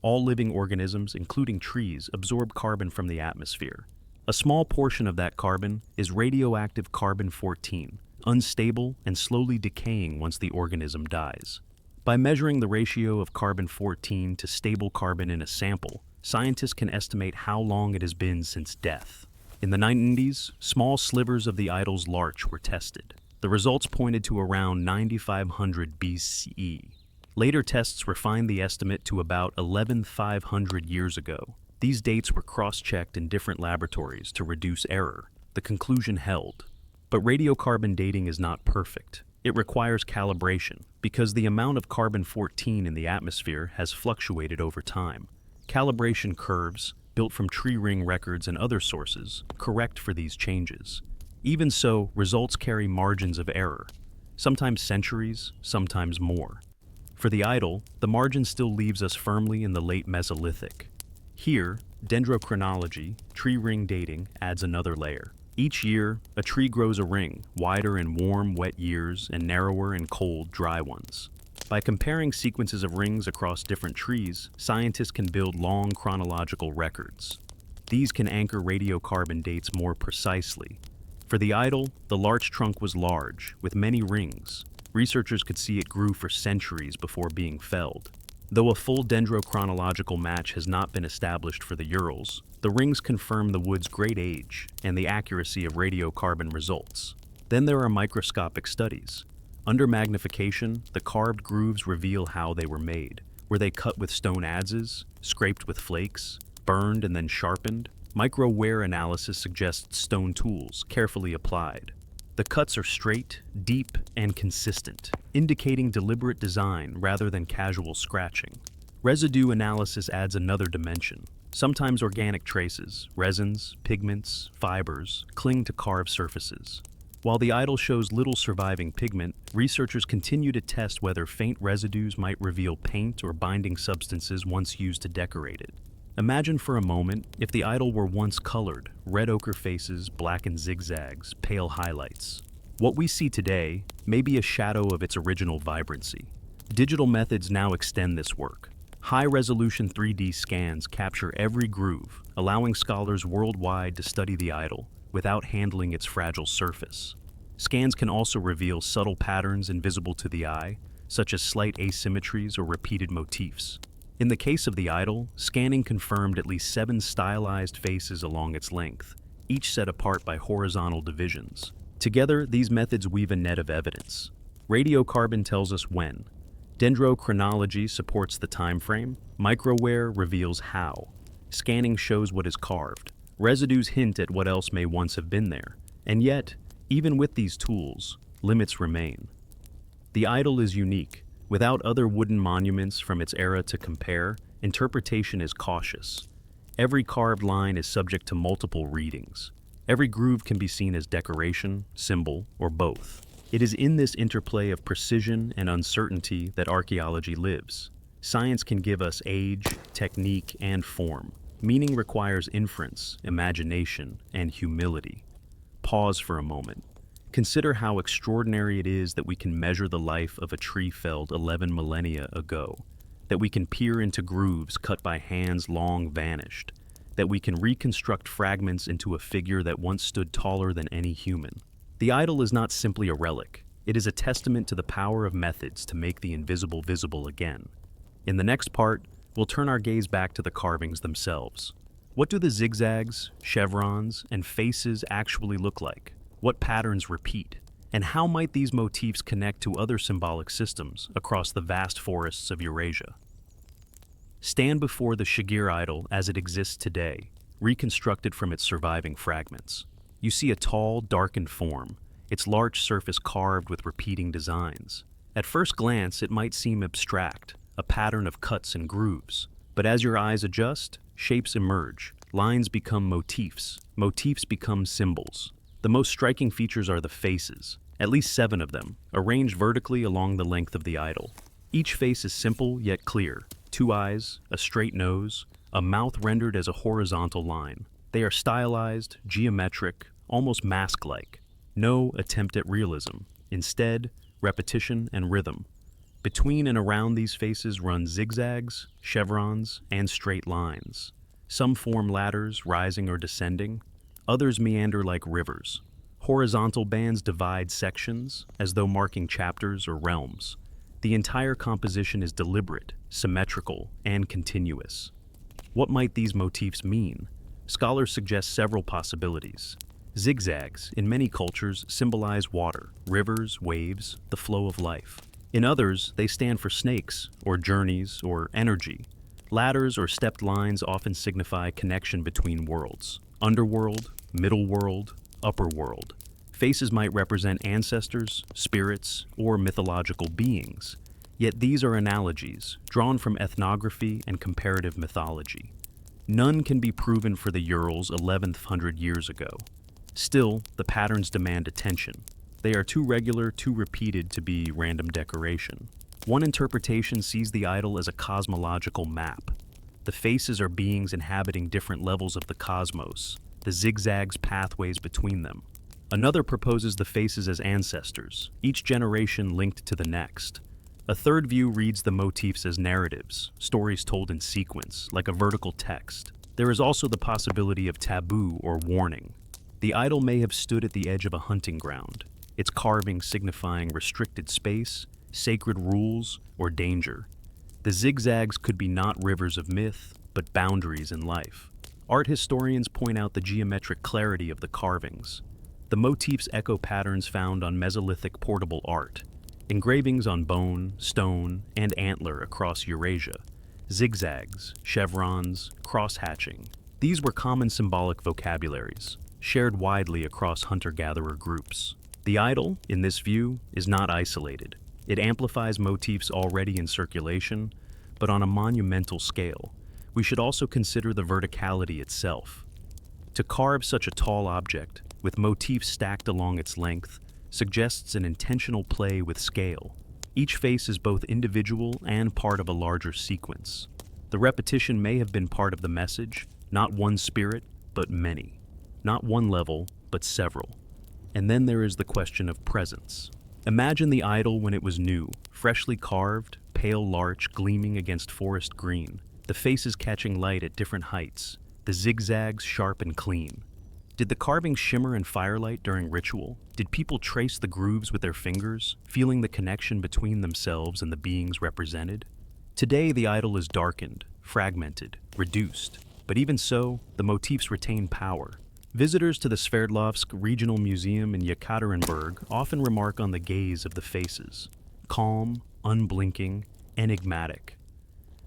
All living organisms, including trees, absorb carbon from the atmosphere. A small portion of that carbon is radioactive carbon-14, unstable and slowly decaying once the organism dies. By measuring the ratio of carbon-14 to stable carbon in a sample, scientists can estimate how long it has been since death. In the 90s, small slivers of the idol's larch were tested. The results pointed to around 9500 BCE. Later tests refined the estimate to about 11,500 years ago. These dates were cross-checked in different laboratories to reduce error. The conclusion held. But radiocarbon dating is not perfect. It requires calibration because the amount of carbon-14 in the atmosphere has fluctuated over time. Calibration curves, built from tree ring records and other sources, correct for these changes. Even so, results carry margins of error, sometimes centuries, sometimes more. For the idol, the margin still leaves us firmly in the late Mesolithic. Here, dendrochronology, tree ring dating, adds another layer. Each year, a tree grows a ring, wider in warm, wet years and narrower in cold, dry ones. By comparing sequences of rings across different trees, scientists can build long chronological records. These can anchor radiocarbon dates more precisely. For the idol, the larch trunk was large, with many rings. Researchers could see it grew for centuries before being felled. Though a full dendrochronological match has not been established for the Urals, the rings confirm the wood's great age and the accuracy of radiocarbon results. Then there are microscopic studies. Under magnification, the carved grooves reveal how they were made. Were they cut with stone adzes, scraped with flakes, burned and then sharpened? Micro-wear analysis suggests stone tools, carefully applied. The cuts are straight, deep, and consistent, indicating deliberate design rather than casual scratching. Residue analysis adds another dimension. Sometimes organic traces, resins, pigments, fibers, cling to carved surfaces. While the idol shows little surviving pigment, researchers continue to test whether faint residues might reveal paint or binding substances once used to decorate it. Imagine for a moment if the idol were once colored, red ochre faces, blackened zigzags, pale highlights. What we see today may be a shadow of its original vibrancy. Digital methods now extend this work. High-resolution 3D scans capture every groove, allowing scholars worldwide to study the idol without handling its fragile surface. Scans can also reveal subtle patterns invisible to the eye, such as slight asymmetries or repeated motifs. In the case of the idol, scanning confirmed at least 7 stylized faces along its length, each set apart by horizontal divisions. Together, these methods weave a net of evidence. Radiocarbon tells us when. Dendrochronology supports the time frame. Microwear reveals how. Scanning shows what is carved. Residues hint at what else may once have been there. And yet, even with these tools, limits remain. The idol is unique. Without other wooden monuments from its era to compare, interpretation is cautious. Every carved line is subject to multiple readings. Every groove can be seen as decoration, symbol, or both. It is in this interplay of precision and uncertainty that archaeology lives. Science can give us age, technique, and form. Meaning requires inference, imagination, and humility. Pause for a moment. Consider how extraordinary it is that we can measure the life of a tree felled 11 millennia ago, that we can peer into grooves cut by hands long vanished, that we can reconstruct fragments into a figure that once stood taller than any human. The idol is not simply a relic. It is a testament to the power of methods to make the invisible visible again. In the next part, we'll turn our gaze back to the carvings themselves. What do the zigzags, chevrons, and faces actually look like? What patterns repeat? And how might these motifs connect to other symbolic systems across the vast forests of Eurasia? Stand before the Shigir Idol as it exists today, reconstructed from its surviving fragments. You see a tall, darkened form, its larch surface carved with repeating designs. At first glance, it might seem abstract, a pattern of cuts and grooves. But as your eyes adjust, shapes emerge, lines become motifs, motifs become symbols. The most striking features are the faces, at least 7 of them, arranged vertically along the length of the idol. Each face is simple yet clear, 2 eyes, a straight nose, a mouth rendered as a horizontal line. They are stylized, geometric, almost mask-like. No attempt at realism. Instead, repetition and rhythm. Between and around these faces run zigzags, chevrons, and straight lines. Some form ladders, rising or descending. Others meander like rivers. Horizontal bands divide sections, as though marking chapters or realms. The entire composition is deliberate, symmetrical, and continuous. What might these motifs mean? Scholars suggest several possibilities. Zigzags, in many cultures, symbolize water, rivers, waves, the flow of life. In others, they stand for snakes, or journeys, or energy. Ladders or stepped lines often signify connection between worlds. Underworld, middle world, upper world. Faces might represent ancestors, spirits, or mythological beings, yet these are analogies, drawn from ethnography and comparative mythology. None can be proven for the Urals 1100 years ago. Still, the patterns demand attention. They are too regular, too repeated to be random decoration. One interpretation sees the idol as a cosmological map. The faces are beings inhabiting different levels of the cosmos, the zigzags pathways between them. Another proposes the faces as ancestors, each generation linked to the next. A third view reads the motifs as narratives, stories told in sequence, like a vertical text. There is also the possibility of taboo or warning. The idol may have stood at the edge of a hunting ground, its carving signifying restricted space, sacred rules, or danger. The zigzags could be not rivers of myth, but boundaries in life. Art historians point out the geometric clarity of the carvings. The motifs echo patterns found on Mesolithic portable art, engravings on bone, stone, and antler across Eurasia, zigzags, chevrons, cross-hatching. These were common symbolic vocabularies, shared widely across hunter-gatherer groups. The idol, in this view, is not isolated. It amplifies motifs already in circulation, but on a monumental scale. We should also consider the verticality itself. To carve such a tall object, with motifs stacked along its length, suggests an intentional play with scale. Each face is both individual and part of a larger sequence. The repetition may have been part of the message, not one spirit, but many. Not one level, but several. And then there is the question of presence. Imagine the idol when it was new, freshly carved, pale larch gleaming against forest green, the faces catching light at different heights, the zigzags sharp and clean. Did the carving shimmer in firelight during ritual? Did people trace the grooves with their fingers, feeling the connection between themselves and the beings represented? Today, the idol is darkened, fragmented, reduced, but even so, the motifs retain power. Visitors to the Sverdlovsk Regional Museum in Yekaterinburg often remark on the gaze of the faces. Calm, unblinking, enigmatic.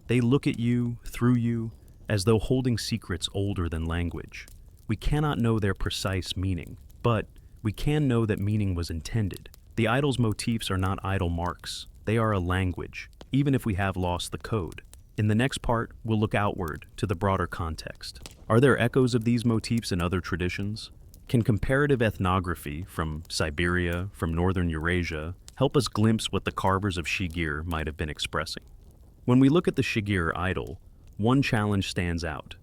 They look at you, through you, as though holding secrets older than language. We cannot know their precise meaning, but we can know that meaning was intended. The idol's motifs are not idle marks. They are a language, even if we have lost the code. In the next part, we'll look outward to the broader context. Are there echoes of these motifs in other traditions? Can comparative ethnography from Siberia, from northern Eurasia, help us glimpse what the carvers of Shigir might have been expressing? When we look at the Shigir Idol, one challenge stands out.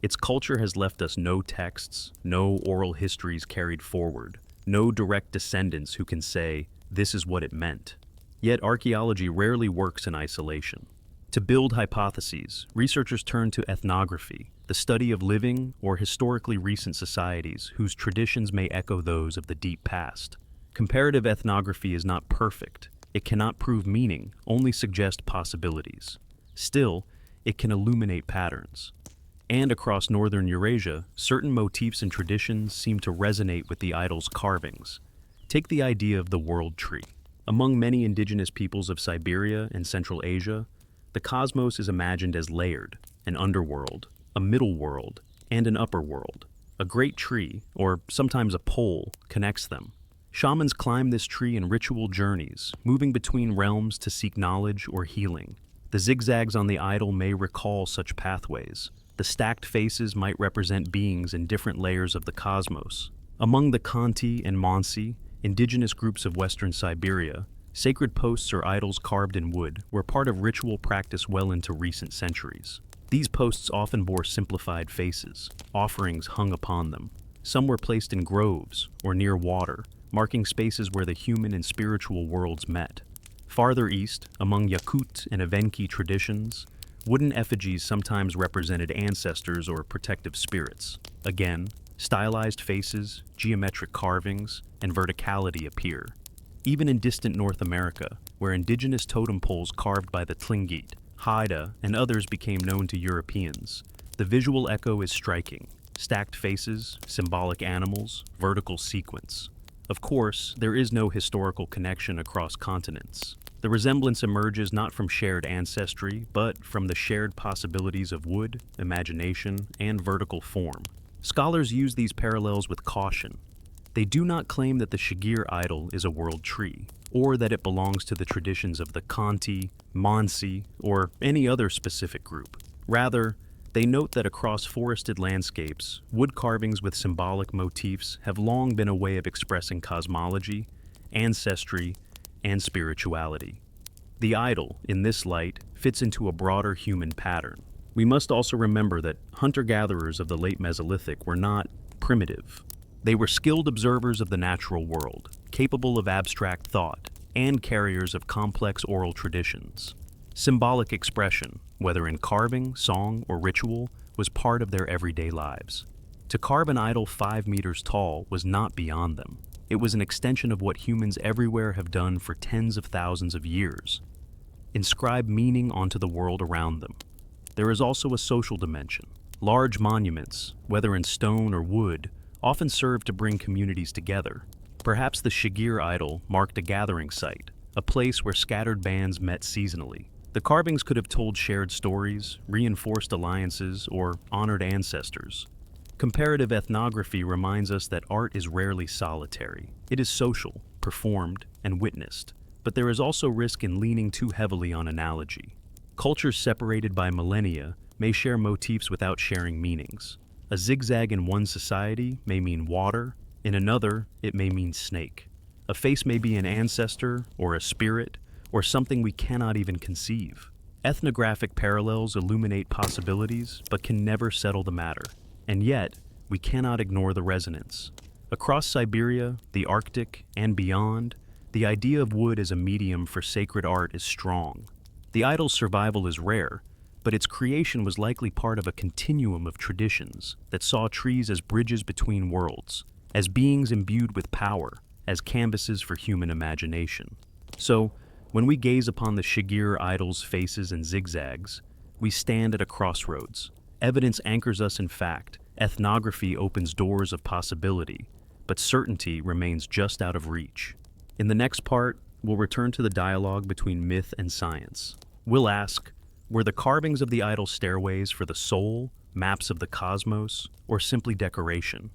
Its culture has left us no texts, no oral histories carried forward, no direct descendants who can say, this is what it meant. Yet archaeology rarely works in isolation. To build hypotheses, researchers turn to ethnography, the study of living or historically recent societies whose traditions may echo those of the deep past. Comparative ethnography is not perfect. It cannot prove meaning, only suggest possibilities. Still, it can illuminate patterns. And across northern Eurasia, certain motifs and traditions seem to resonate with the idol's carvings. Take the idea of the world tree. Among many indigenous peoples of Siberia and Central Asia, the cosmos is imagined as layered, an underworld, a middle world, and an upper world. A great tree, or sometimes a pole, connects them. Shamans climb this tree in ritual journeys, moving between realms to seek knowledge or healing. The zigzags on the idol may recall such pathways. The stacked faces might represent beings in different layers of the cosmos. Among the Khanty and Mansi, indigenous groups of western Siberia, sacred posts or idols carved in wood were part of ritual practice well into recent centuries. These posts often bore simplified faces, offerings hung upon them. Some were placed in groves or near water, marking spaces where the human and spiritual worlds met. Farther east, among Yakut and Evenki traditions, wooden effigies sometimes represented ancestors or protective spirits. Again, stylized faces, geometric carvings, and verticality appear. Even in distant North America, where indigenous totem poles carved by the Tlingit, Haida, and others became known to Europeans, the visual echo is striking. Stacked faces, symbolic animals, vertical sequence. Of course, there is no historical connection across continents. The resemblance emerges not from shared ancestry, but from the shared possibilities of wood, imagination, and vertical form. Scholars use these parallels with caution. They do not claim that the Shigir Idol is a world tree, or that it belongs to the traditions of the Khanty, Mansi, or any other specific group. Rather, they note that across forested landscapes, wood carvings with symbolic motifs have long been a way of expressing cosmology, ancestry, and spirituality. The idol, in this light, fits into a broader human pattern. We must also remember that hunter-gatherers of the late Mesolithic were not primitive. They were skilled observers of the natural world, capable of abstract thought, and carriers of complex oral traditions. Symbolic expression, whether in carving, song, or ritual, was part of their everyday lives. To carve an idol 5 meters tall was not beyond them. It was an extension of what humans everywhere have done for tens of thousands of years. Inscribe meaning onto the world around them. There is also a social dimension. Large monuments, whether in stone or wood, often serve to bring communities together. Perhaps the Shigir Idol marked a gathering site, a place where scattered bands met seasonally. The carvings could have told shared stories, reinforced alliances, or honored ancestors. Comparative ethnography reminds us that art is rarely solitary. It is social, performed, and witnessed. But there is also risk in leaning too heavily on analogy. Cultures separated by millennia may share motifs without sharing meanings. A zigzag in one society may mean water, in another it may mean snake. A face may be an ancestor, or a spirit, or something we cannot even conceive. Ethnographic parallels illuminate possibilities, but can never settle the matter. And yet, we cannot ignore the resonance. Across Siberia, the Arctic, and beyond, the idea of wood as a medium for sacred art is strong. The idol's survival is rare, but its creation was likely part of a continuum of traditions that saw trees as bridges between worlds, as beings imbued with power, as canvases for human imagination. So, when we gaze upon the Shigir Idol's faces and zigzags, we stand at a crossroads. Evidence anchors us in fact, ethnography opens doors of possibility, but certainty remains just out of reach. In the next part, we'll return to the dialogue between myth and science. We'll ask, were the carvings of the idol stairways for the soul, maps of the cosmos, or simply decoration?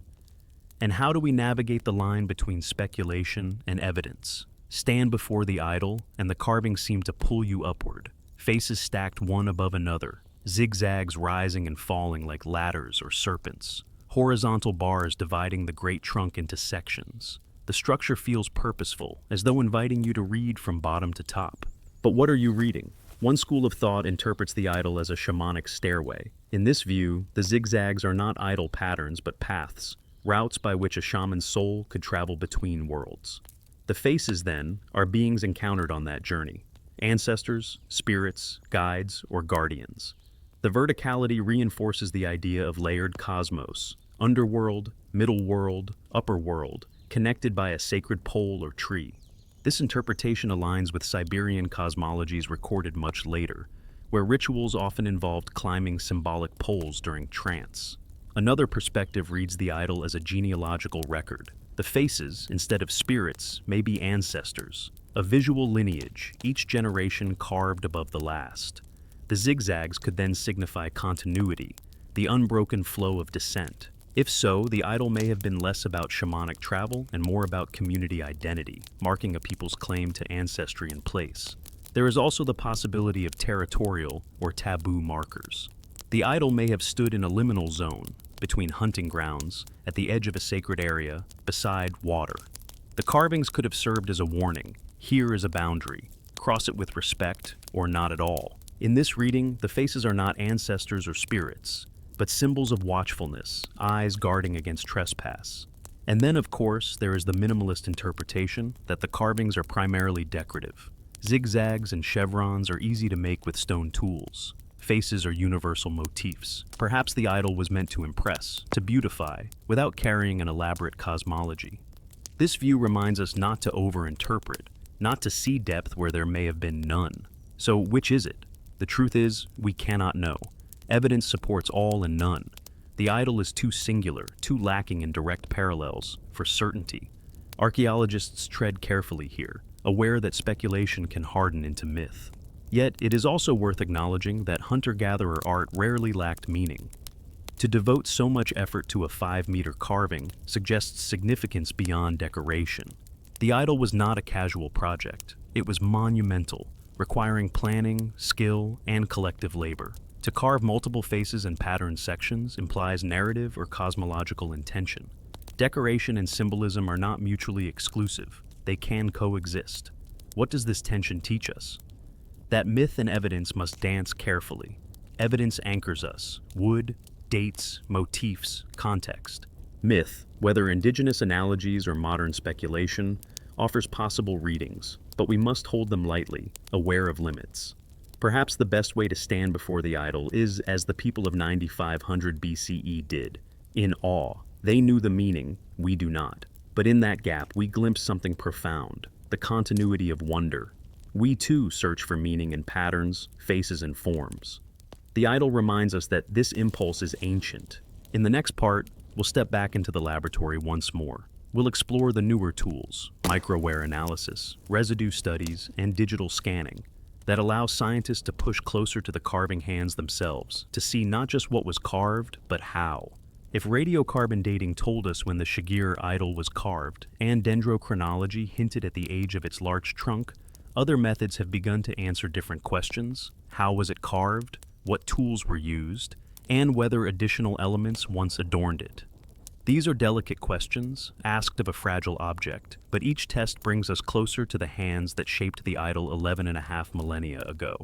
And how do we navigate the line between speculation and evidence? Stand before the idol, and the carvings seem to pull you upward, faces stacked one above another, zigzags rising and falling like ladders or serpents, horizontal bars dividing the great trunk into sections. The structure feels purposeful, as though inviting you to read from bottom to top. But what are you reading? One school of thought interprets the idol as a shamanic stairway. In this view, the zigzags are not idol patterns but paths, routes by which a shaman's soul could travel between worlds. The faces, then, are beings encountered on that journey. Ancestors, spirits, guides, or guardians. The verticality reinforces the idea of layered cosmos, underworld, middle world, upper world, connected by a sacred pole or tree. This interpretation aligns with Siberian cosmologies recorded much later, where rituals often involved climbing symbolic poles during trance. Another perspective reads the idol as a genealogical record. The faces, instead of spirits, may be ancestors, a visual lineage, each generation carved above the last. The zigzags could then signify continuity, the unbroken flow of descent. If so, the idol may have been less about shamanic travel and more about community identity, marking a people's claim to ancestry and place. There is also the possibility of territorial or taboo markers. The idol may have stood in a liminal zone, between hunting grounds, at the edge of a sacred area, beside water. The carvings could have served as a warning. Here is a boundary. Cross it with respect, or not at all. In this reading, the faces are not ancestors or spirits, but symbols of watchfulness, eyes guarding against trespass. And then, of course, there is the minimalist interpretation that the carvings are primarily decorative. Zigzags and chevrons are easy to make with stone tools. Faces are universal motifs. Perhaps the idol was meant to impress, to beautify, without carrying an elaborate cosmology. This view reminds us not to overinterpret, not to see depth where there may have been none. So which is it? The truth is, we cannot know. Evidence supports all and none. The idol is too singular, too lacking in direct parallels, for certainty. Archaeologists tread carefully here, aware that speculation can harden into myth. Yet, it is also worth acknowledging that hunter-gatherer art rarely lacked meaning. To devote so much effort to a 5-meter carving suggests significance beyond decoration. The idol was not a casual project. It was monumental, requiring planning, skill, and collective labor. To carve multiple faces and pattern sections implies narrative or cosmological intention. Decoration and symbolism are not mutually exclusive. They can coexist. What does this tension teach us? That myth and evidence must dance carefully. Evidence anchors us: wood, dates, motifs, context. Myth, whether indigenous analogies or modern speculation, offers possible readings, but we must hold them lightly, aware of limits. Perhaps the best way to stand before the idol is as the people of 9500 BCE did, in awe. They knew the meaning, we do not. But in that gap, we glimpse something profound, the continuity of wonder. We too search for meaning in patterns, faces, and forms. The idol reminds us that this impulse is ancient. In the next part, we'll step back into the laboratory once more. We'll explore the newer tools, microwear analysis, residue studies, and digital scanning, that allow scientists to push closer to the carving hands themselves, to see not just what was carved, but how. If radiocarbon dating told us when the Shigir Idol was carved, and dendrochronology hinted at the age of its larch trunk, other methods have begun to answer different questions. How was it carved? What tools were used? And whether additional elements once adorned it. These are delicate questions, asked of a fragile object, but each test brings us closer to the hands that shaped the idol 11.5 millennia ago.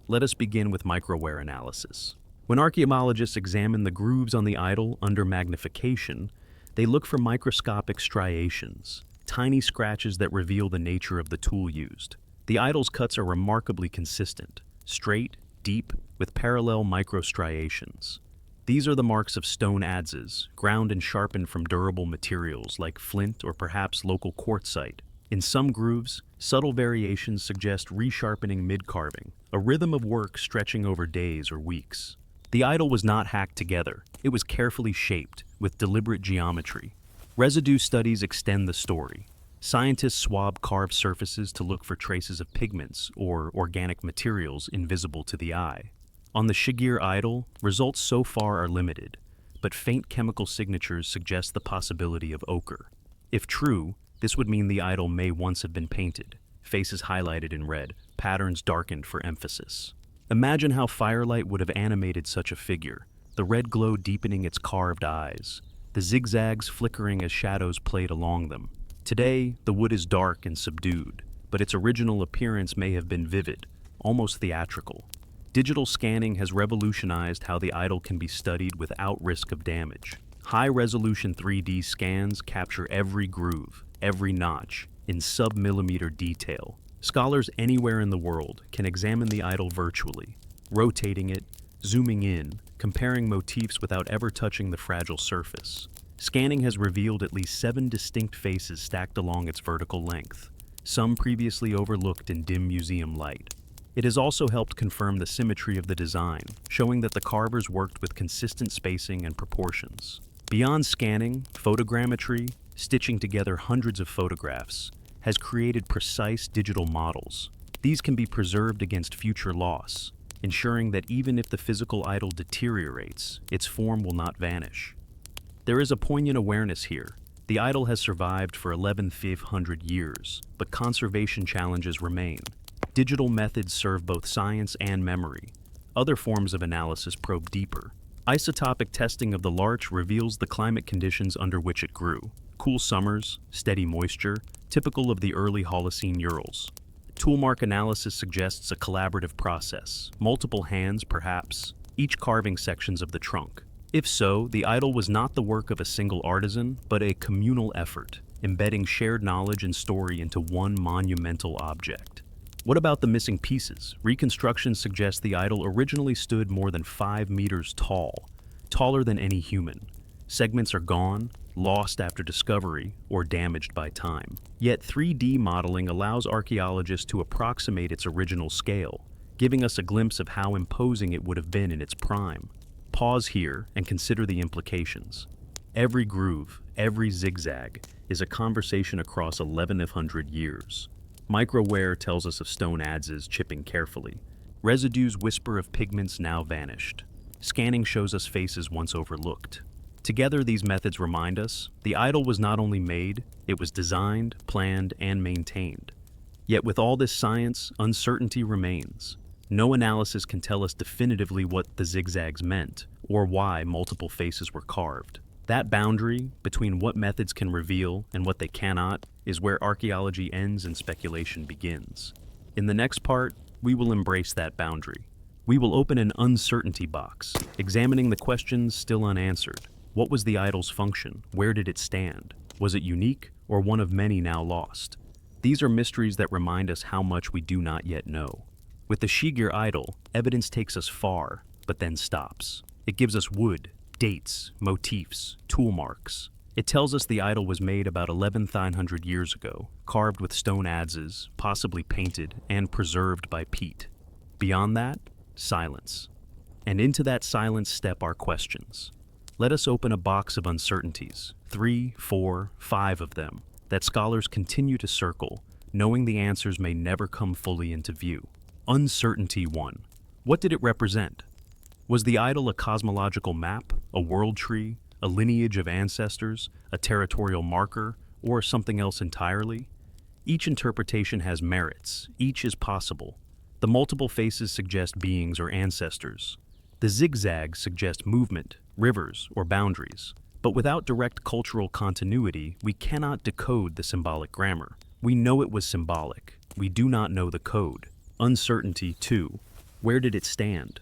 Let us begin with microwear analysis. When archaeologists examine the grooves on the idol under magnification, they look for microscopic striations, tiny scratches that reveal the nature of the tool used. The idol's cuts are remarkably consistent, straight, deep, with parallel microstriations. These are the marks of stone adzes, ground and sharpened from durable materials like flint or perhaps local quartzite. In some grooves, subtle variations suggest resharpening mid-carving, a rhythm of work stretching over days or weeks. The idol was not hacked together. It was carefully shaped, with deliberate geometry. Residue studies extend the story. Scientists swab carved surfaces to look for traces of pigments or organic materials invisible to the eye. On the Shigir Idol, results so far are limited, but faint chemical signatures suggest the possibility of ochre. If true, this would mean the idol may once have been painted, faces highlighted in red, patterns darkened for emphasis. Imagine how firelight would have animated such a figure, the red glow deepening its carved eyes, the zigzags flickering as shadows played along them. Today, the wood is dark and subdued, but its original appearance may have been vivid, almost theatrical. Digital scanning has revolutionized how the idol can be studied without risk of damage. High-resolution 3D scans capture every groove, every notch, in sub-millimeter detail. Scholars anywhere in the world can examine the idol virtually, rotating it, zooming in, comparing motifs without ever touching the fragile surface. Scanning has revealed at least 7 distinct faces stacked along its vertical length, some previously overlooked in dim museum light. It has also helped confirm the symmetry of the design, showing that the carvers worked with consistent spacing and proportions. Beyond scanning, photogrammetry, stitching together hundreds of photographs, has created precise digital models. These can be preserved against future loss, ensuring that even if the physical idol deteriorates, its form will not vanish. There is a poignant awareness here. The idol has survived for 11,500 years, but conservation challenges remain. Digital methods serve both science and memory. Other forms of analysis probe deeper. Isotopic testing of the larch reveals the climate conditions under which it grew. Cool summers, steady moisture, typical of the early Holocene Urals. Toolmark analysis suggests a collaborative process. Multiple hands, perhaps, each carving sections of the trunk. If so, the idol was not the work of a single artisan, but a communal effort, embedding shared knowledge and story into one monumental object. What about the missing pieces? Reconstructions suggest the idol originally stood more than 5 meters tall, taller than any human. Segments are gone, lost after discovery, or damaged by time. Yet 3D modeling allows archaeologists to approximate its original scale, giving us a glimpse of how imposing it would have been in its prime. Pause here and consider the implications. Every groove, every zigzag, is a conversation across 1100 years. Microwear tells us of stone adzes chipping carefully. Residues whisper of pigments now vanished. Scanning shows us faces once overlooked. Together, these methods remind us the idol was not only made, it was designed, planned, and maintained. Yet with all this science, uncertainty remains. No analysis can tell us definitively what the zigzags meant, or why multiple faces were carved. That boundary between what methods can reveal and what they cannot is where archaeology ends and speculation begins. In the next part, we will embrace that boundary. We will open an uncertainty box, examining the questions still unanswered. What was the idol's function? Where did it stand? Was it unique, or one of many now lost? These are mysteries that remind us how much we do not yet know. With the Shigir Idol, evidence takes us far, but then stops. It gives us wood, dates, motifs, tool marks. It tells us the idol was made about 11,900 years ago, carved with stone adzes, possibly painted, and preserved by peat. Beyond that, silence. And into that silence step our questions. Let us open a box of uncertainties, 3, 4, 5 of them, that scholars continue to circle, knowing the answers may never come fully into view. Uncertainty 1. What did it represent? Was the idol a cosmological map, a world tree, a lineage of ancestors, a territorial marker, or something else entirely? Each interpretation has merits, each is possible. The multiple faces suggest beings or ancestors. The zigzags suggest movement, rivers, or boundaries. But without direct cultural continuity, we cannot decode the symbolic grammar. We know it was symbolic. We do not know the code. Uncertainty 2. Where did it stand?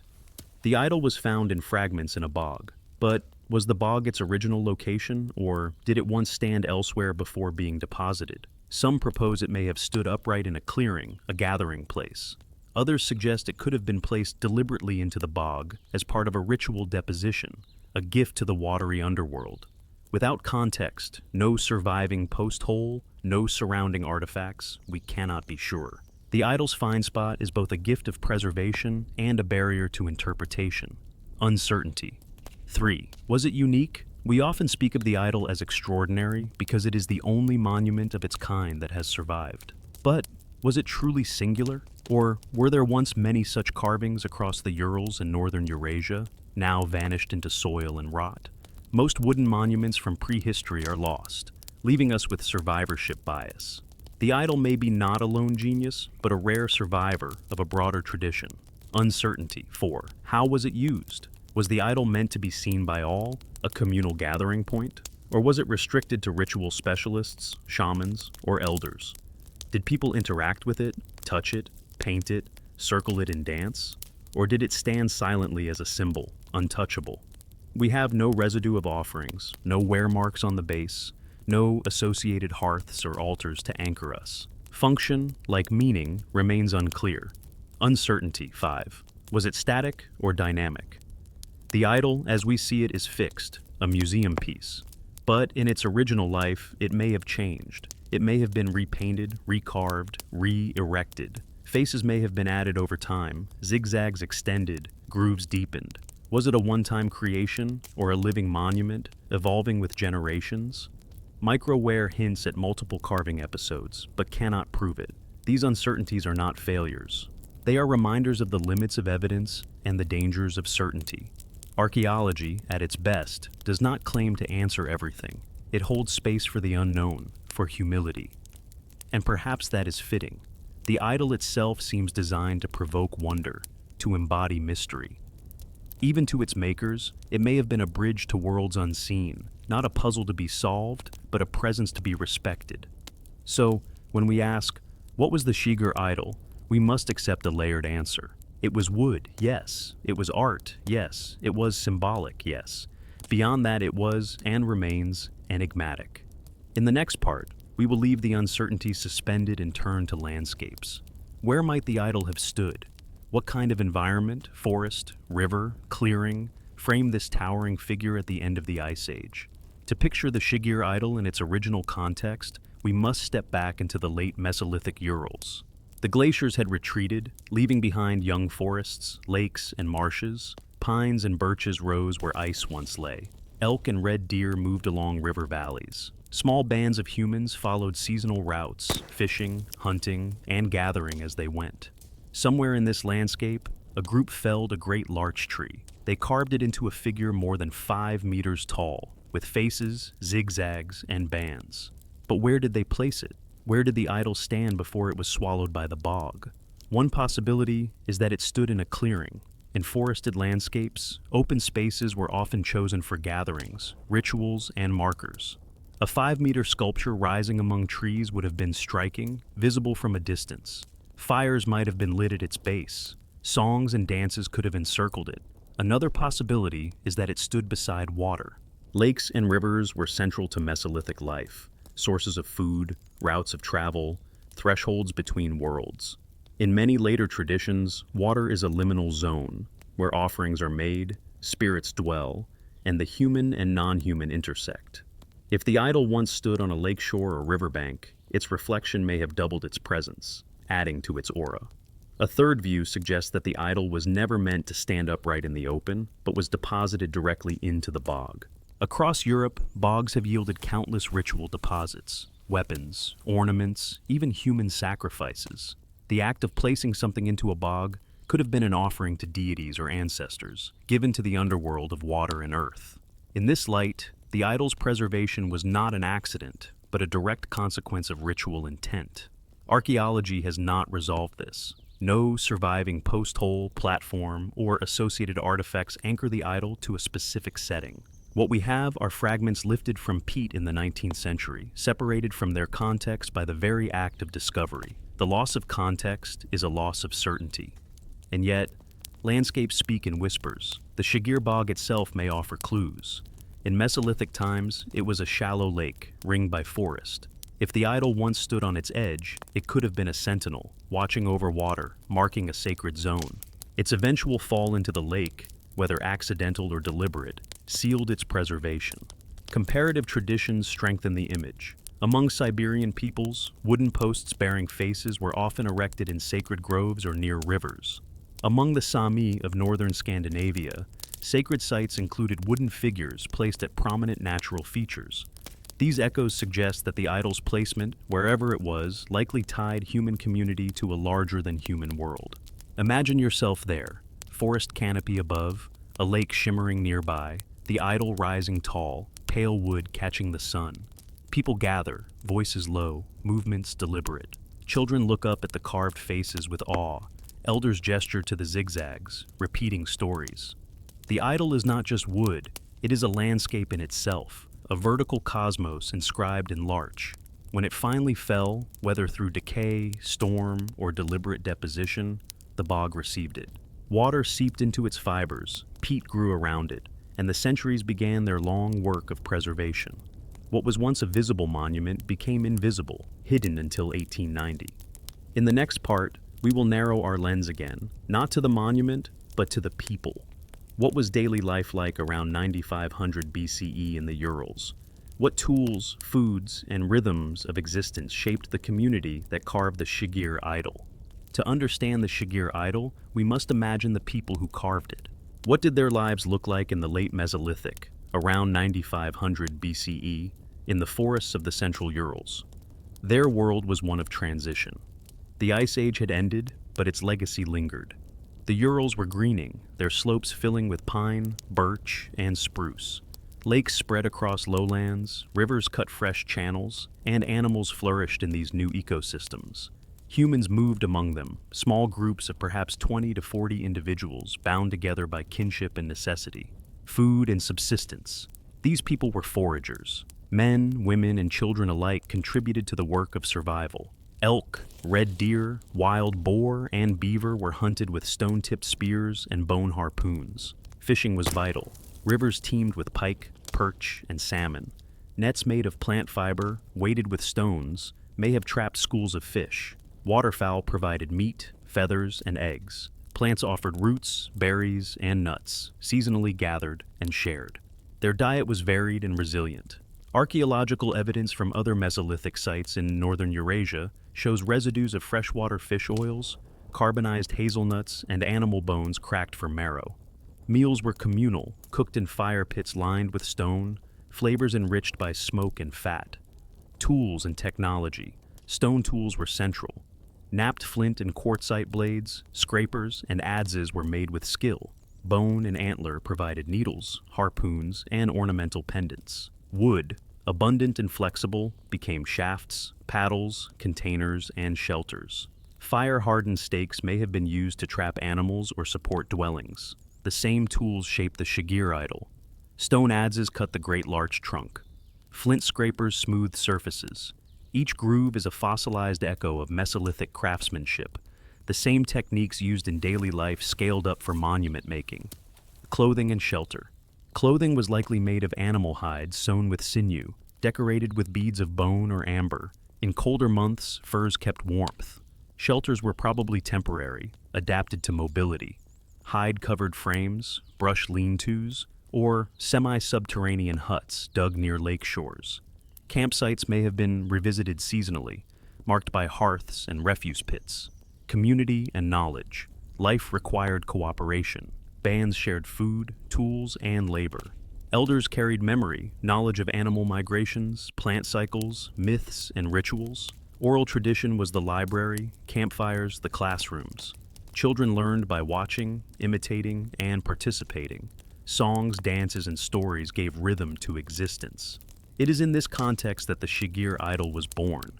The idol was found in fragments in a bog. But was the bog its original location, or did it once stand elsewhere before being deposited? Some propose it may have stood upright in a clearing, a gathering place. Others suggest it could have been placed deliberately into the bog as part of a ritual deposition, a gift to the watery underworld. Without context, no surviving post hole, no surrounding artifacts, we cannot be sure. The idol's find spot is both a gift of preservation and a barrier to interpretation. Uncertainty. 3. Was it unique? We often speak of the idol as extraordinary because it is the only monument of its kind that has survived. But was it truly singular? Or were there once many such carvings across the Urals and northern Eurasia, now vanished into soil and rot? Most wooden monuments from prehistory are lost, leaving us with survivorship bias. The idol may be not a lone genius, but a rare survivor of a broader tradition. Uncertainty. 4. How was it used? Was the idol meant to be seen by all, a communal gathering point? Or was it restricted to ritual specialists, shamans, or elders? Did people interact with it, touch it, paint it, circle it in dance? Or did it stand silently as a symbol, untouchable? We have no residue of offerings, no wear marks on the base, no associated hearths or altars to anchor us. Function, like meaning, remains unclear. Uncertainty. 5. Was it static or dynamic? The idol, as we see it, is fixed, a museum piece. But in its original life, it may have changed. It may have been repainted, recarved, re-erected. Faces may have been added over time, zigzags extended, grooves deepened. Was it a one-time creation, or a living monument, evolving with generations? Microware hints at multiple carving episodes, but cannot prove it. These uncertainties are not failures. They are reminders of the limits of evidence and the dangers of certainty. Archaeology, at its best, does not claim to answer everything. It holds space for the unknown, for humility. And perhaps that is fitting. The idol itself seems designed to provoke wonder, to embody mystery. Even to its makers, it may have been a bridge to worlds unseen, not a puzzle to be solved, but a presence to be respected. So, when we ask, what was the Shigir Idol, we must accept a layered answer. It was wood, yes. It was art, yes. It was symbolic, yes. Beyond that, it was, and remains, enigmatic. In the next part, we will leave the uncertainty suspended and turn to landscapes. Where might the idol have stood? What kind of environment, forest, river, clearing, framed this towering figure at the end of the Ice Age? To picture the Shigir Idol in its original context, we must step back into the late-Mesolithic Urals. The glaciers had retreated, leaving behind young forests, lakes, and marshes. Pines and birches rose where ice once lay. Elk and red deer moved along river valleys. Small bands of humans followed seasonal routes, fishing, hunting, and gathering as they went. Somewhere in this landscape, a group felled a great larch tree. They carved it into a figure more than 5 meters tall, with faces, zigzags, and bands. But where did they place it? Where did the idol stand before it was swallowed by the bog? One possibility is that it stood in a clearing. In forested landscapes, open spaces were often chosen for gatherings, rituals, and markers. A 5-meter sculpture rising among trees would have been striking, visible from a distance. Fires might have been lit at its base. Songs and dances could have encircled it. Another possibility is that it stood beside water. Lakes and rivers were central to Mesolithic life, sources of food, routes of travel, thresholds between worlds. In many later traditions, water is a liminal zone, where offerings are made, spirits dwell, and the human and non-human intersect. If the idol once stood on a lakeshore or riverbank, its reflection may have doubled its presence, adding to its aura. A third view suggests that the idol was never meant to stand upright in the open, but was deposited directly into the bog. Across Europe, bogs have yielded countless ritual deposits, weapons, ornaments, even human sacrifices. The act of placing something into a bog could have been an offering to deities or ancestors, given to the underworld of water and earth. In this light, the idol's preservation was not an accident, but a direct consequence of ritual intent. Archaeology has not resolved this. No surviving post-hole, platform, or associated artifacts anchor the idol to a specific setting. What we have are fragments lifted from peat in the 19th century, separated from their context by the very act of discovery. The loss of context is a loss of certainty. And yet, landscapes speak in whispers. The Shigir Bog itself may offer clues. In Mesolithic times, it was a shallow lake, ringed by forest. If the idol once stood on its edge, it could have been a sentinel, watching over water, marking a sacred zone. Its eventual fall into the lake, whether accidental or deliberate, sealed its preservation. Comparative traditions strengthen the image. Among Siberian peoples, wooden posts bearing faces were often erected in sacred groves or near rivers. Among the Sami of northern Scandinavia, sacred sites included wooden figures placed at prominent natural features. These echoes suggest that the idol's placement, wherever it was, likely tied human community to a larger-than-human world. Imagine yourself there, forest canopy above, a lake shimmering nearby, the idol rising tall, pale wood catching the sun. People gather, voices low, movements deliberate. Children look up at the carved faces with awe. Elders gesture to the zigzags, repeating stories. The idol is not just wood, it is a landscape in itself, a vertical cosmos inscribed in larch. When it finally fell, whether through decay, storm, or deliberate deposition, the bog received it. Water seeped into its fibers, peat grew around it, and the centuries began their long work of preservation. What was once a visible monument became invisible, hidden until 1890. In the next part, we will narrow our lens again, not to the monument, but to the people. What was daily life like around 9500 BCE in the Urals? What tools, foods, and rhythms of existence shaped the community that carved the Shigir Idol? To understand the Shigir Idol, we must imagine the people who carved it. What did their lives look like in the late Mesolithic, around 9500 BCE, in the forests of the central Urals? Their world was one of transition. The Ice Age had ended, but its legacy lingered. The Urals were greening, their slopes filling with pine, birch, and spruce. Lakes spread across lowlands, rivers cut fresh channels, and animals flourished in these new ecosystems. Humans moved among them, small groups of perhaps 20 to 40 individuals bound together by kinship and necessity, food and subsistence. These people were foragers. Men, women, and children alike contributed to the work of survival. Elk, red deer, wild boar, and beaver were hunted with stone-tipped spears and bone harpoons. Fishing was vital. Rivers teemed with pike, perch, and salmon. Nets made of plant fiber, weighted with stones, may have trapped schools of fish. Waterfowl provided meat, feathers, and eggs. Plants offered roots, berries, and nuts, seasonally gathered and shared. Their diet was varied and resilient. Archaeological evidence from other Mesolithic sites in northern Eurasia shows residues of freshwater fish oils, carbonized hazelnuts, and animal bones cracked for marrow. Meals were communal, cooked in fire pits lined with stone, flavors enriched by smoke and fat. Tools and technology. Stone tools were central. Knapped flint and quartzite blades, scrapers, and adzes were made with skill. Bone and antler provided needles, harpoons, and ornamental pendants. Wood, abundant and flexible, became shafts, paddles, containers, and shelters. Fire-hardened stakes may have been used to trap animals or support dwellings. The same tools shaped the Shigir Idol. Stone adzes cut the great larch trunk. Flint scrapers smoothed surfaces. Each groove is a fossilized echo of Mesolithic craftsmanship, the same techniques used in daily life scaled up for monument making. Clothing and shelter. Clothing was likely made of animal hides sewn with sinew, decorated with beads of bone or amber. In colder months, furs kept warmth. Shelters were probably temporary, adapted to mobility. Hide-covered frames, brush lean-tos, or semi-subterranean huts dug near lake shores. Campsites may have been revisited seasonally, marked by hearths and refuse pits. Community and knowledge. Life required cooperation. Bands shared food, tools, and labor. Elders carried memory, knowledge of animal migrations, plant cycles, myths, and rituals. Oral tradition was the library, campfires, the classrooms. Children learned by watching, imitating, and participating. Songs, dances, and stories gave rhythm to existence. It is in this context that the Shigir Idol was born.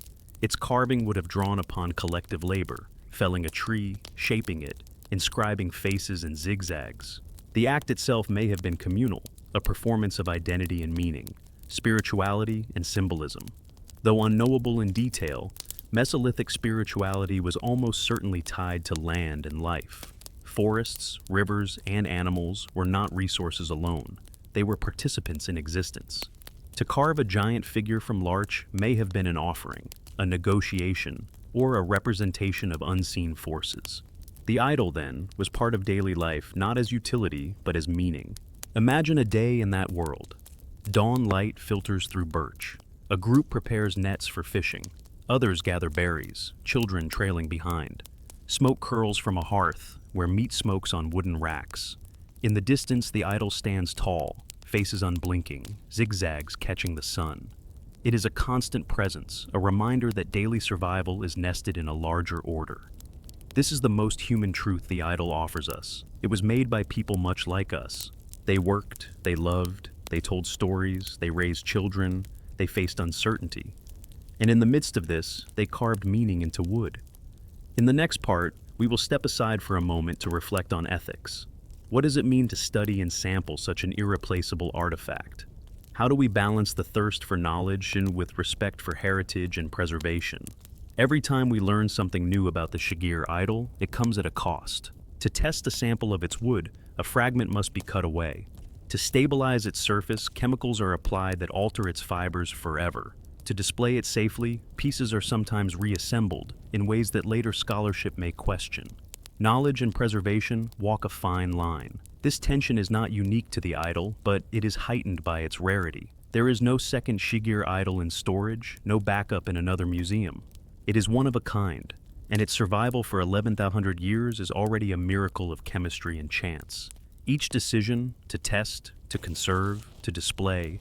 Its carving would have drawn upon collective labor, felling a tree, shaping it, inscribing faces and zigzags. The act itself may have been communal, a performance of identity and meaning, spirituality and symbolism. Though unknowable in detail, Mesolithic spirituality was almost certainly tied to land and life. Forests, rivers, and animals were not resources alone. They were participants in existence. To carve a giant figure from larch may have been an offering, a negotiation, or a representation of unseen forces. The idol, then, was part of daily life not as utility, but as meaning. Imagine a day in that world. Dawn light filters through birch. A group prepares nets for fishing. Others gather berries, children trailing behind. Smoke curls from a hearth, where meat smokes on wooden racks. In the distance, the idol stands tall, faces unblinking, zigzags catching the sun. It is a constant presence, a reminder that daily survival is nested in a larger order. This is the most human truth the idol offers us. It was made by people much like us. They worked, they loved, they told stories, they raised children, they faced uncertainty. And in the midst of this, they carved meaning into wood. In the next part, we will step aside for a moment to reflect on ethics. What does it mean to study and sample such an irreplaceable artifact? How do we balance the thirst for knowledge and with respect for heritage and preservation? Every time we learn something new about the Shigir Idol, it comes at a cost. To test a sample of its wood, a fragment must be cut away. To stabilize its surface, chemicals are applied that alter its fibers forever. To display it safely, pieces are sometimes reassembled in ways that later scholarship may question. Knowledge and preservation walk a fine line. This tension is not unique to the idol, but it is heightened by its rarity. There is no second Shigir Idol in storage, no backup in another museum. It is one of a kind, and its survival for 11,000 years is already a miracle of chemistry and chance. Each decision, to test, to conserve, to display,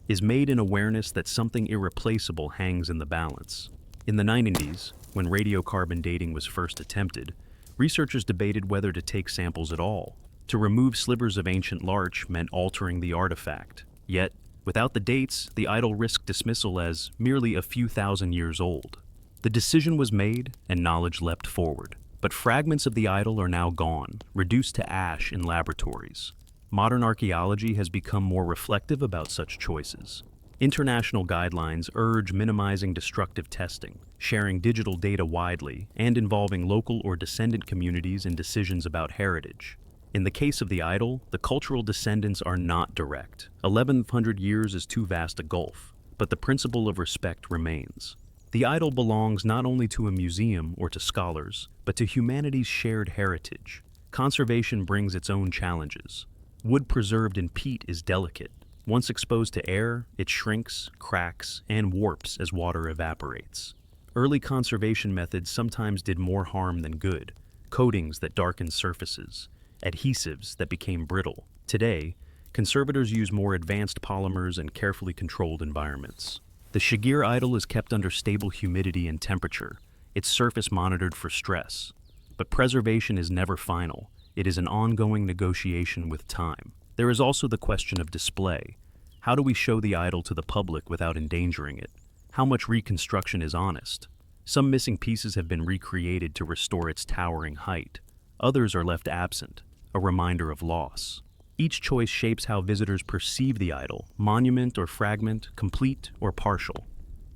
is made in awareness that something irreplaceable hangs in the balance. In the 90s, when radiocarbon dating was first attempted, researchers debated whether to take samples at all. To remove slivers of ancient larch meant altering the artifact. Yet, without the dates, the idol risked dismissal as merely a few thousand years old. The decision was made, and knowledge leapt forward. But fragments of the idol are now gone, reduced to ash in laboratories. Modern archaeology has become more reflective about such choices. International guidelines urge minimizing destructive testing, sharing digital data widely, and involving local or descendant communities in decisions about heritage. In the case of the idol, the cultural descendants are not direct. 1100 years is too vast a gulf, but the principle of respect remains. The idol belongs not only to a museum or to scholars, but to humanity's shared heritage. Conservation brings its own challenges. Wood preserved in peat is delicate. Once exposed to air, it shrinks, cracks, and warps as water evaporates. Early conservation methods sometimes did more harm than good. Coatings that darkened surfaces, adhesives that became brittle. Today, conservators use more advanced polymers and carefully controlled environments. The Shigir Idol is kept under stable humidity and temperature. its surface monitored for stress. But preservation is never final. It is an ongoing negotiation with time. There is also the question of display. How do we show the idol to the public without endangering it? How much reconstruction is honest? Some missing pieces have been recreated to restore its towering height. Others are left absent, a reminder of loss. Each choice shapes how visitors perceive the idol, monument or fragment, complete or partial.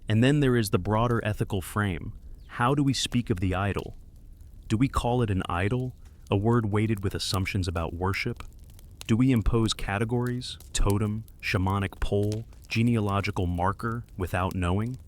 And then there is the broader ethical frame. How do we speak of the idol? Do we call it an idol, a word weighted with assumptions about worship? Do we impose categories, totem, shamanic pole, genealogical marker, without knowing?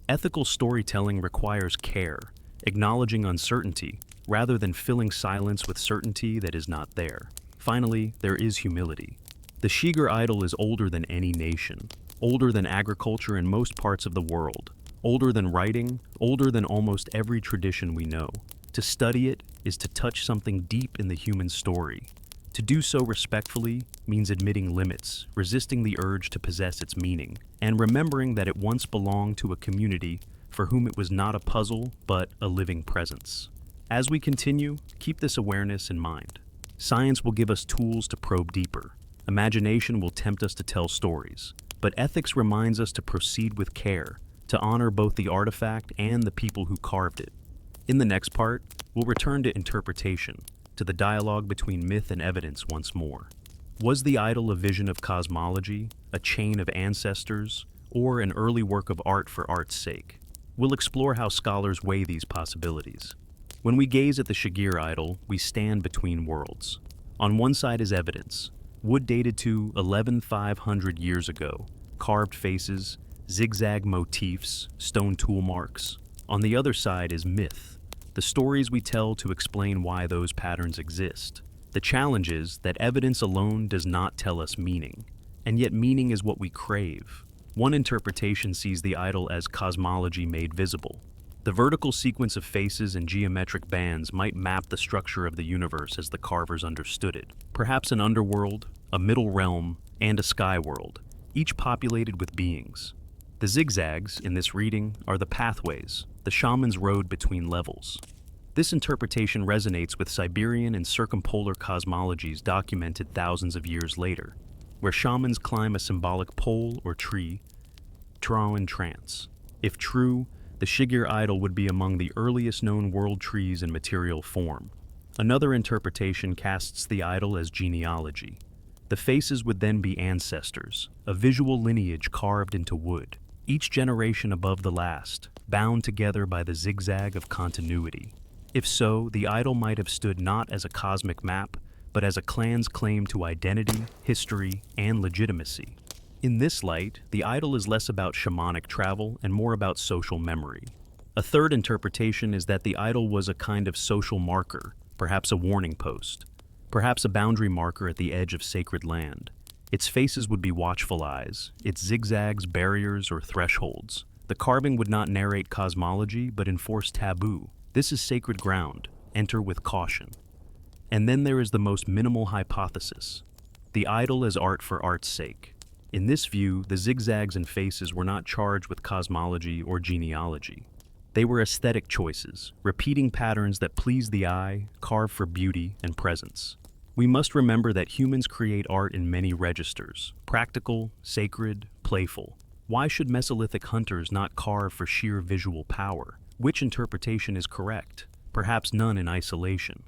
Ethical storytelling requires care, acknowledging uncertainty, rather than filling silence with certainty that is not there. Finally, there is humility. The Shigir Idol is older than any nation, older than agriculture in most parts of the world, older than writing, older than almost every tradition we know. To study it is to touch something deep in the human story. To do so respectfully means admitting limits, resisting the urge to possess its meaning, and remembering that it once belonged to a community for whom it was not a puzzle, but a living presence. As we continue, keep this awareness in mind. Science will give us tools to probe deeper. Imagination will tempt us to tell stories. But ethics reminds us to proceed with care, to honor both the artifact and the people who carved it. In the next part, we'll return to interpretation, to the dialogue between myth and evidence once more. Was the idol a vision of cosmology, a chain of ancestors, or an early work of art for art's sake? We'll explore how scholars weigh these possibilities. When we gaze at the Shigir Idol, we stand between worlds. On one side is evidence, wood dated to 11,500 years ago, carved faces, zigzag motifs, stone tool marks. On the other side is myth, the stories we tell to explain why those patterns exist. The challenge is that evidence alone does not tell us meaning, and yet meaning is what we crave. One interpretation sees the idol as cosmology made visible. The vertical sequence of faces and geometric bands might map the structure of the universe as the carvers understood it. Perhaps an underworld, a middle realm, and a sky world, each populated with beings. The zigzags, in this reading, are the pathways, the shaman's road between levels. This interpretation resonates with Siberian and circumpolar cosmologies documented thousands of years later, where shamans climb a symbolic pole or tree, in trance. If true, the Shigir Idol would be among the earliest known world trees in material form. Another interpretation casts the idol as genealogy. The faces would then be ancestors, a visual lineage carved into wood, each generation above the last, bound together by the zigzag of continuity. If so, the idol might have stood not as a cosmic map, but as a clan's claim to identity, history, and legitimacy. In this light, the idol is less about shamanic travel and more about social memory. A third interpretation is that the idol was a kind of social marker, perhaps a warning post, perhaps a boundary marker at the edge of sacred land. Its faces would be watchful eyes, its zigzags barriers or thresholds. The carving would not narrate cosmology, but enforce taboo. This is sacred ground. Enter with caution. And then there is the most minimal hypothesis, the idol as art for art's sake. In this view, the zigzags and faces were not charged with cosmology or genealogy. They were aesthetic choices, repeating patterns that please the eye, carved for beauty and presence. We must remember that humans create art in many registers: practical, sacred, playful. Why should Mesolithic hunters not carve for sheer visual power? Which interpretation is correct? Perhaps none in isolation.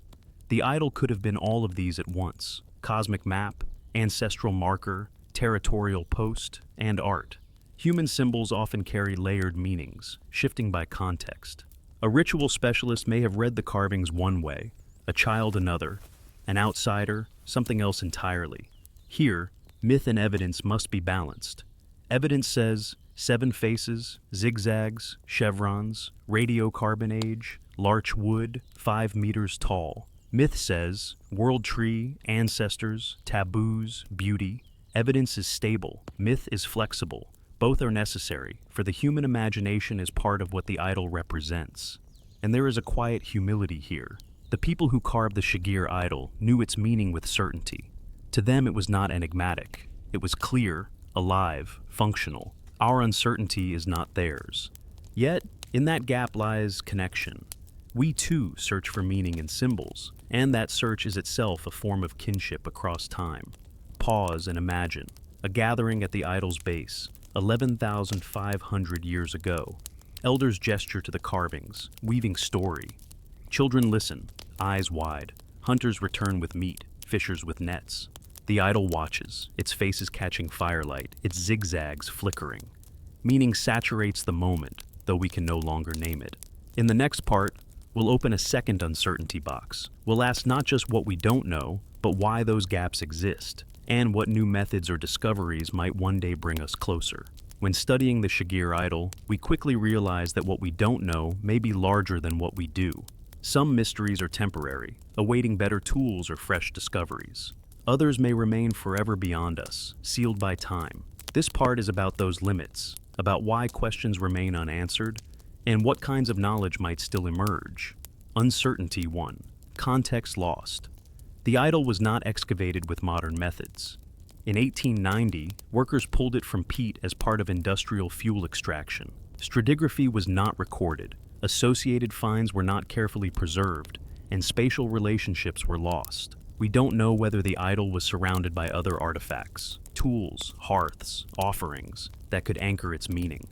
The idol could have been all of these at once: cosmic map, ancestral marker, territorial post, and art. Human symbols often carry layered meanings, shifting by context. A ritual specialist may have read the carvings one way, a child another, an outsider something else entirely. Here, myth and evidence must be balanced. Evidence says 7 faces, zigzags, chevrons, radiocarbon age, larch wood, 5 meters tall. Myth says world tree, ancestors, taboos, beauty. Evidence is stable, myth is flexible. Both are necessary, for the human imagination is part of what the idol represents. And there is a quiet humility here. The people who carved the Shigir Idol knew its meaning with certainty. To them it was not enigmatic. It was clear, alive, functional. Our uncertainty is not theirs. Yet, In that gap lies connection. We too search for meaning in symbols, and that search is itself a form of kinship across time. Pause and imagine. A gathering at the idol's base, 11,500 years ago. Elders gesture to the carvings, weaving story. Children listen, eyes wide. Hunters return with meat, fishers with nets. The idol watches, its faces catching firelight, its zigzags flickering. Meaning saturates the moment, though we can no longer name it. In the next part, we'll open a second uncertainty box. We'll ask not just what we don't know, but why those gaps exist, and what new methods or discoveries might one day bring us closer. When studying the Shigir Idol, we quickly realize that what we don't know may be larger than what we do. Some mysteries are temporary, awaiting better tools or fresh discoveries. Others may remain forever beyond us, sealed by time. This part is about those limits, about why questions remain unanswered, and what kinds of knowledge might still emerge. Uncertainty 1. Context lost. The idol was not excavated with modern methods. In 1890, workers pulled it from peat as part of industrial fuel extraction. Stratigraphy was not recorded, associated finds were not carefully preserved, and spatial relationships were lost. We don't know whether the idol was surrounded by other artifacts, tools, hearths, offerings, that could anchor its meaning.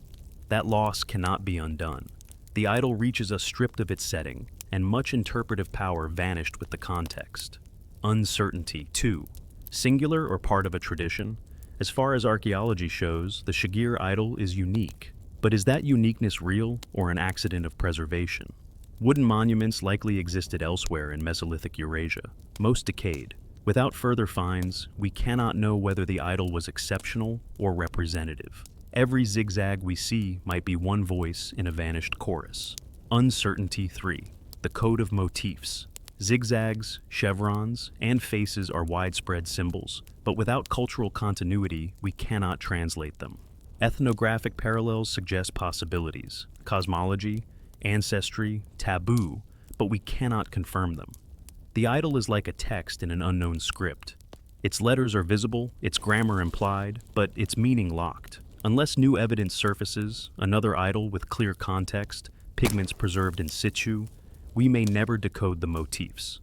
That loss cannot be undone. The idol reaches us stripped of its setting, and much interpretive power vanished with the context. Uncertainty 2. Singular or part of a tradition? As far as archaeology shows, the Shigir Idol is unique. But is that uniqueness real or an accident of preservation? Wooden monuments likely existed elsewhere in Mesolithic Eurasia, most decayed. Without further finds, we cannot know whether the idol was exceptional or representative. Every zigzag we see might be one voice in a vanished chorus. Uncertainty 3. The code of motifs. Zigzags, chevrons, and faces are widespread symbols, but without cultural continuity, we cannot translate them. Ethnographic parallels suggest possibilities, cosmology, ancestry, taboo, but we cannot confirm them. The idol is like a text in an unknown script. Its letters are visible, its grammar implied, but its meaning locked. Unless new evidence surfaces, another idol with clear context, pigments preserved in situ, we may never decode the motifs.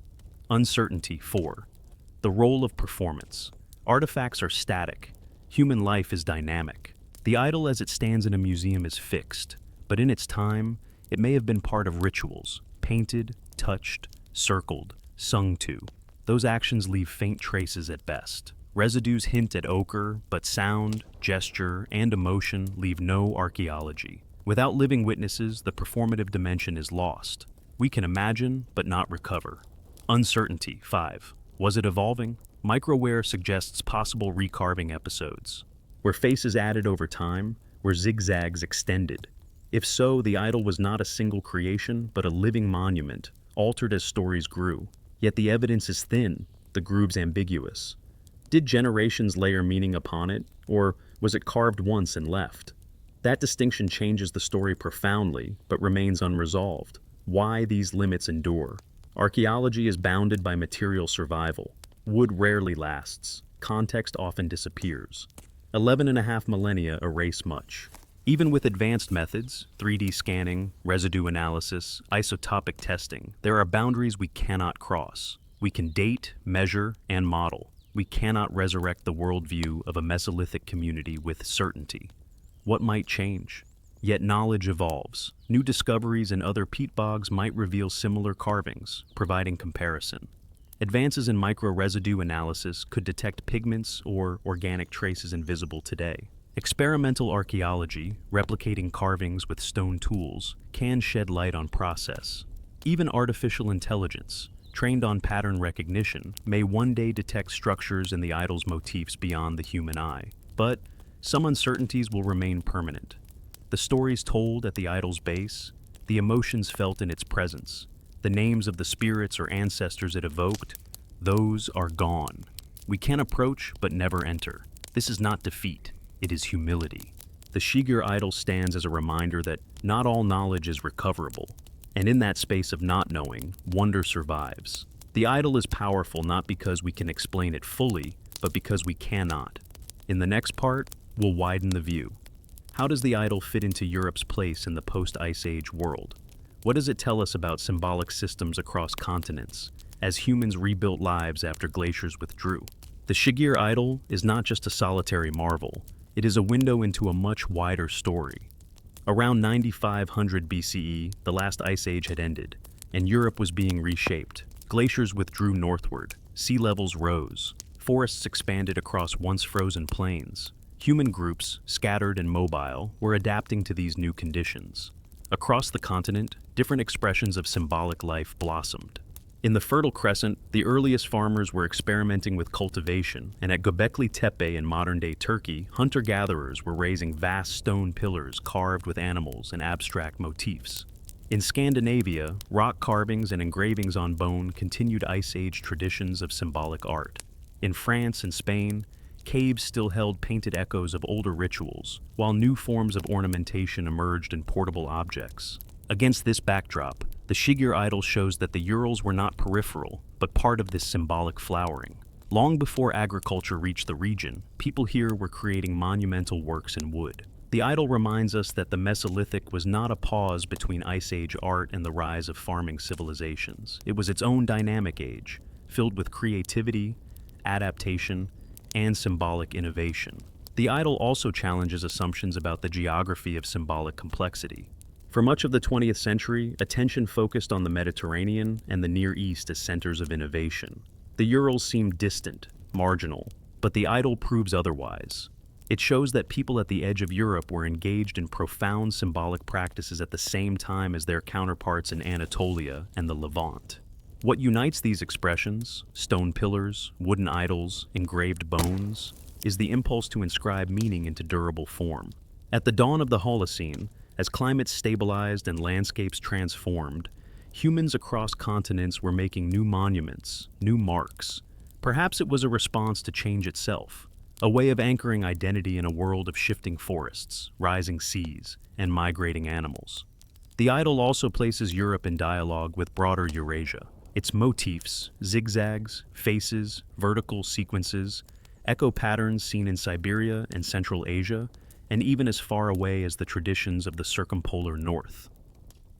Uncertainty 4. The role of performance. Artifacts are static. Human life is dynamic. The idol as it stands in a museum is fixed, but in its time, it may have been part of rituals, painted, touched, circled, sung to. Those actions leave faint traces at best. Residues hint at ochre, but sound, gesture, and emotion leave no archaeology. Without living witnesses, the performative dimension is lost. We can imagine, but not recover. Uncertainty 5. Was it evolving? Microware suggests possible recarving episodes. Were faces added over time? Were zigzags extended? If so, the idol was not a single creation, but a living monument, altered as stories grew. Yet the evidence is thin, the grooves ambiguous. Did generations layer meaning upon it, or was it carved once and left? That distinction changes the story profoundly, but remains unresolved. Why these limits endure? Archaeology is bounded by material survival. Wood rarely lasts. Context often disappears. 11.5 millennia erase much. Even with advanced methods, 3D scanning, residue analysis, isotopic testing, there are boundaries we cannot cross. We can date, measure, and model. We cannot resurrect the worldview of a Mesolithic community with certainty. What might change? Yet knowledge evolves. New discoveries in other peat bogs might reveal similar carvings, providing comparison. Advances in microresidue analysis could detect pigments or organic traces invisible today. Experimental archaeology, replicating carvings with stone tools, can shed light on process. Even artificial intelligence, trained on pattern recognition, may one day detect structures in the idol's motifs beyond the human eye. But some uncertainties will remain permanent. The stories told at the idol's base, the emotions felt in its presence, the names of the spirits or ancestors it evoked, those are gone. We can approach but never enter. This is not defeat, it is humility. The Shigir Idol stands as a reminder that not all knowledge is recoverable, and in that space of not knowing, wonder survives. The idol is powerful not because we can explain it fully, but because we cannot. In the next part, we'll widen the view. How does the idol fit into Europe's place in the post-Ice Age world? What does it tell us about symbolic systems across continents, as humans rebuilt lives after glaciers withdrew? The Shigir Idol is not just a solitary marvel, it is a window into a much wider story. Around 9500 BCE, the last ice age had ended, and Europe was being reshaped. Glaciers withdrew northward, sea levels rose, forests expanded across once frozen plains. Human groups, scattered and mobile, were adapting to these new conditions. Across the continent, different expressions of symbolic life blossomed. In the Fertile Crescent, the earliest farmers were experimenting with cultivation, and at Göbekli Tepe in modern-day Turkey, hunter-gatherers were raising vast stone pillars carved with animals and abstract motifs. In Scandinavia, rock carvings and engravings on bone continued Ice Age traditions of symbolic art. In France and Spain, caves still held painted echoes of older rituals, while new forms of ornamentation emerged in portable objects. Against this backdrop, the Shigir Idol shows that the Urals were not peripheral, but part of this symbolic flowering. Long before agriculture reached the region, people here were creating monumental works in wood. The idol reminds us that the Mesolithic was not a pause between Ice Age art and the rise of farming civilizations. It was its own dynamic age, filled with creativity, adaptation, and symbolic innovation. The idol also challenges assumptions about the geography of symbolic complexity. For much of the 20th century, attention focused on the Mediterranean and the Near East as centers of innovation. The Urals seemed distant, marginal, but the idol proves otherwise. It shows that people at the edge of Europe were engaged in profound symbolic practices at the same time as their counterparts in Anatolia and the Levant. What unites these expressions, stone pillars, wooden idols, engraved bones, is the impulse to inscribe meaning into durable form. At the dawn of the Holocene, as climates stabilized and landscapes transformed, humans across continents were making new monuments, new marks. Perhaps it was a response to change itself, a way of anchoring identity in a world of shifting forests, rising seas, and migrating animals. The idol also places Europe in dialogue with broader Eurasia. Its motifs, zigzags, faces, vertical sequences, echo patterns seen in Siberia and Central Asia, and even as far away as the traditions of the circumpolar north.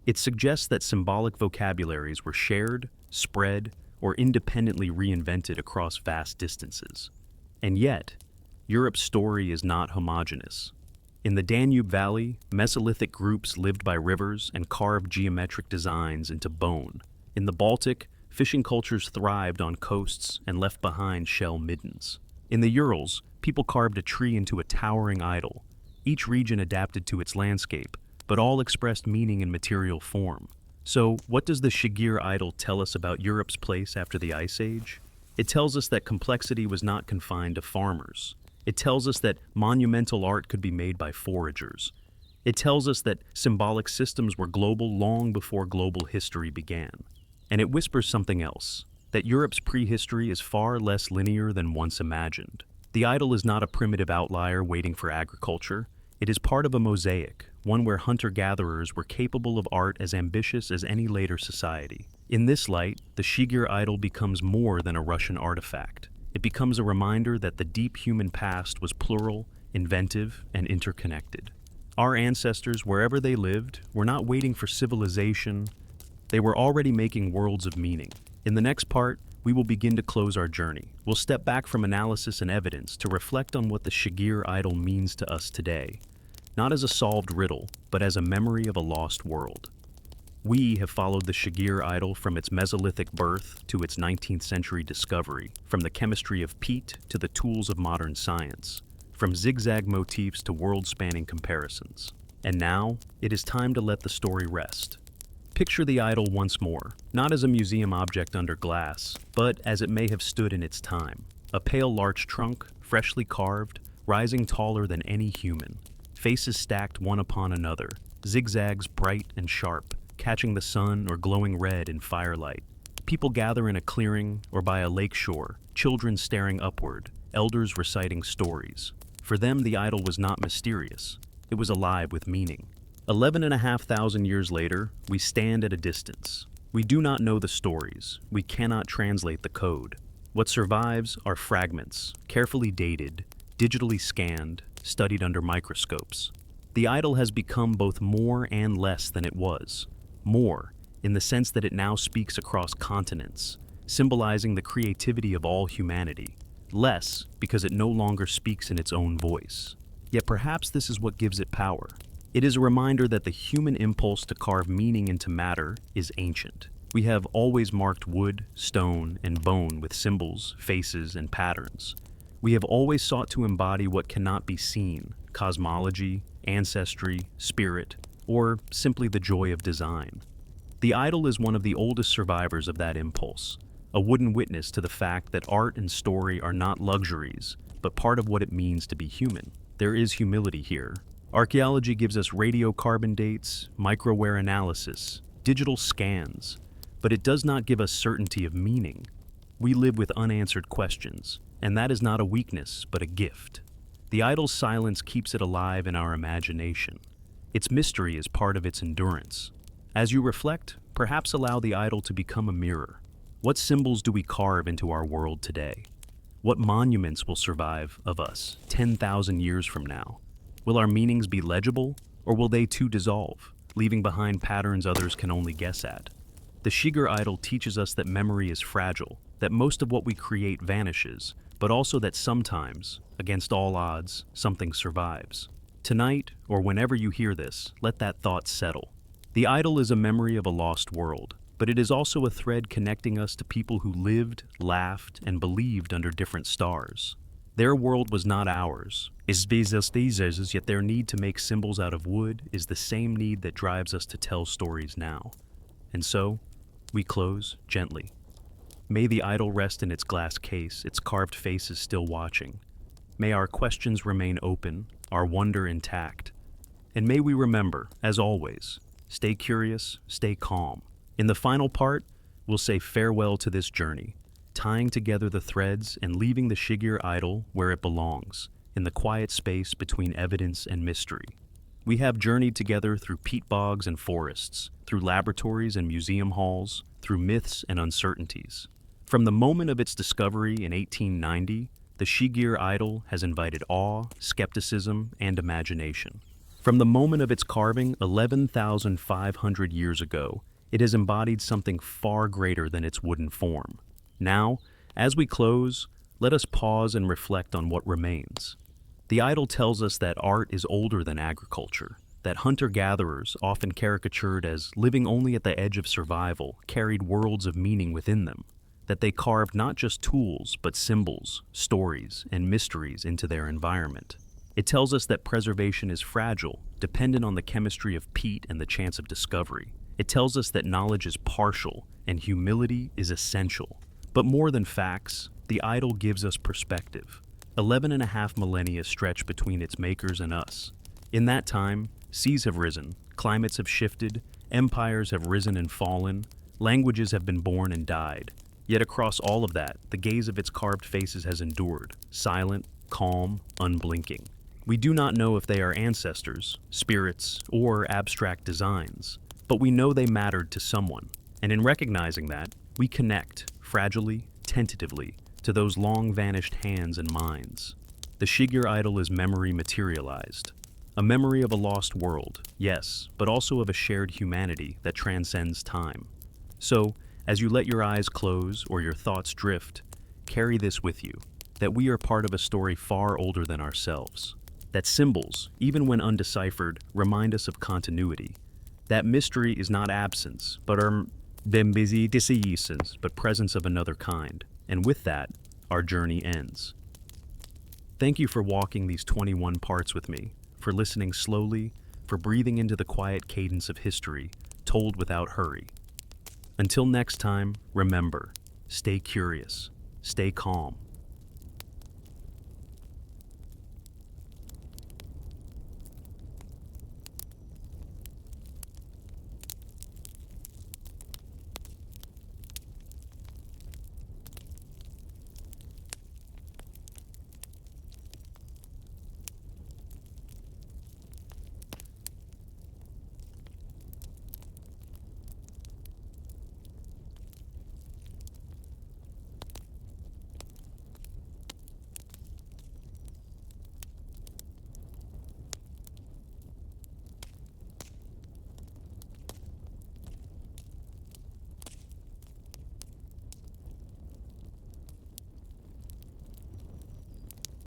It suggests that symbolic vocabularies were shared, spread, or independently reinvented across vast distances. And yet, Europe's story is not homogeneous. In the Danube Valley, Mesolithic groups lived by rivers and carved geometric designs into bone. In the Baltic, fishing cultures thrived on coasts and left behind shell middens. In the Urals, people carved a tree into a towering idol. Each region adapted to its landscape, but all expressed meaning in material form. So, what does the Shigir Idol tell us about Europe's place after the Ice Age? It tells us that complexity was not confined to farmers. It tells us that monumental art could be made by foragers. It tells us that symbolic systems were global long before global history began. And it whispers something else, that Europe's prehistory is far less linear than once imagined. The idol is not a primitive outlier waiting for agriculture. It is part of a mosaic, one where hunter-gatherers were capable of art as ambitious as any later society. In this light, the Shigir Idol becomes more than a Russian artifact. It becomes a reminder that the deep human past was plural, inventive, and interconnected. Our ancestors, wherever they lived, were not waiting for civilization. They were already making worlds of meaning. In the next part, we will begin to close our journey. We'll step back from analysis and evidence to reflect on what the Shigir Idol means to us today, not as a solved riddle, but as a memory of a lost world. We have followed the Shigir Idol from its Mesolithic birth to its 19th century discovery, from the chemistry of peat to the tools of modern science, from zigzag motifs to world-spanning comparisons. And now, it is time to let the story rest. Picture the idol once more, not as a museum object under glass, but as it may have stood in its time. A pale larch trunk, freshly carved, rising taller than any human. Faces stacked one upon another, zigzags bright and sharp, catching the sun or glowing red in firelight. People gather in a clearing or by a lake shore, children staring upward, elders reciting stories. For them, the idol was not mysterious. It was alive with meaning. 11,500 years later, we stand at a distance. We do not know the stories. We cannot translate the code. What survives are fragments, carefully dated, digitally scanned, studied under microscopes. The idol has become both more and less than it was. More, in the sense that it now speaks across continents, symbolizing the creativity of all humanity. Less, because it no longer speaks in its own voice. Yet perhaps this is what gives it power. It is a reminder that the human impulse to carve meaning into matter is ancient. We have always marked wood, stone, and bone with symbols, faces, and patterns. We have always sought to embody what cannot be seen: cosmology, ancestry, spirit, or simply the joy of design. The idol is one of the oldest survivors of that impulse, a wooden witness to the fact that art and story are not luxuries, but part of what it means to be human. There is humility here. Archaeology gives us radiocarbon dates, microwear analysis, digital scans, but it does not give us certainty of meaning. We live with unanswered questions, and that is not a weakness, but a gift. The idol's silence keeps it alive in our imagination. Its mystery is part of its endurance. As you reflect, perhaps allow the idol to become a mirror. What symbols do we carve into our world today? What monuments will survive of us 10,000 years from now? Will our meanings be legible, or will they too dissolve, leaving behind patterns others can only guess at? The Shigir Idol teaches us that memory is fragile, that most of what we create vanishes, but also that sometimes, against all odds, something survives. Tonight, or whenever you hear this, let that thought settle. The idol is a memory of a lost world, but it is also a thread connecting us to people who lived, laughed, and believed under different stars. Their world was not ours. Yet their need to make symbols out of wood is the same need that drives us to tell stories now. And so, we close gently. May the idol rest in its glass case, its carved faces still watching. May our questions remain open, our wonder intact. And may we remember, as always, stay curious, stay calm. In the final part, we'll say farewell to this journey, tying together the threads and leaving the Shigir Idol where it belongs, in the quiet space between evidence and mystery. We have journeyed together through peat bogs and forests, through laboratories and museum halls, through myths and uncertainties. From the moment of its discovery in 1890, the Shigir Idol has invited awe, skepticism, and imagination. From the moment of its carving 11,500 years ago, it has embodied something far greater than its wooden form. Now, as we close, let us pause and reflect on what remains. The idol tells us that art is older than agriculture, that hunter-gatherers, often caricatured as living only at the edge of survival, carried worlds of meaning within them, that they carved not just tools, but symbols, stories, and mysteries into their environment. It tells us that preservation is fragile, dependent on the chemistry of peat and the chance of discovery. It tells us that knowledge is partial, and humility is essential. But more than facts, the idol gives us perspective. 11.5 millennia stretch between its makers and us. In that time, seas have risen, climates have shifted, empires have risen and fallen, languages have been born and died. Yet across all of that, the gaze of its carved faces has endured, silent, calm, unblinking. We do not know if they are ancestors, spirits, or abstract designs, but we know they mattered to someone. And in recognizing that, we connect, fragilely, tentatively, to those long-vanished hands and minds. The Shigir Idol is memory materialized. A memory of a lost world, yes, but also of a shared humanity that transcends time. So, as you let your eyes close or your thoughts drift, carry this with you, that we are part of a story far older than ourselves. That symbols, even when undeciphered, remind us of continuity. That mystery is not absence, but presence of another kind. And with that, our journey ends. Thank you for walking these 21 parts with me, for listening slowly, for breathing into the quiet cadence of history, told without hurry. Until next time, remember, stay curious, stay calm,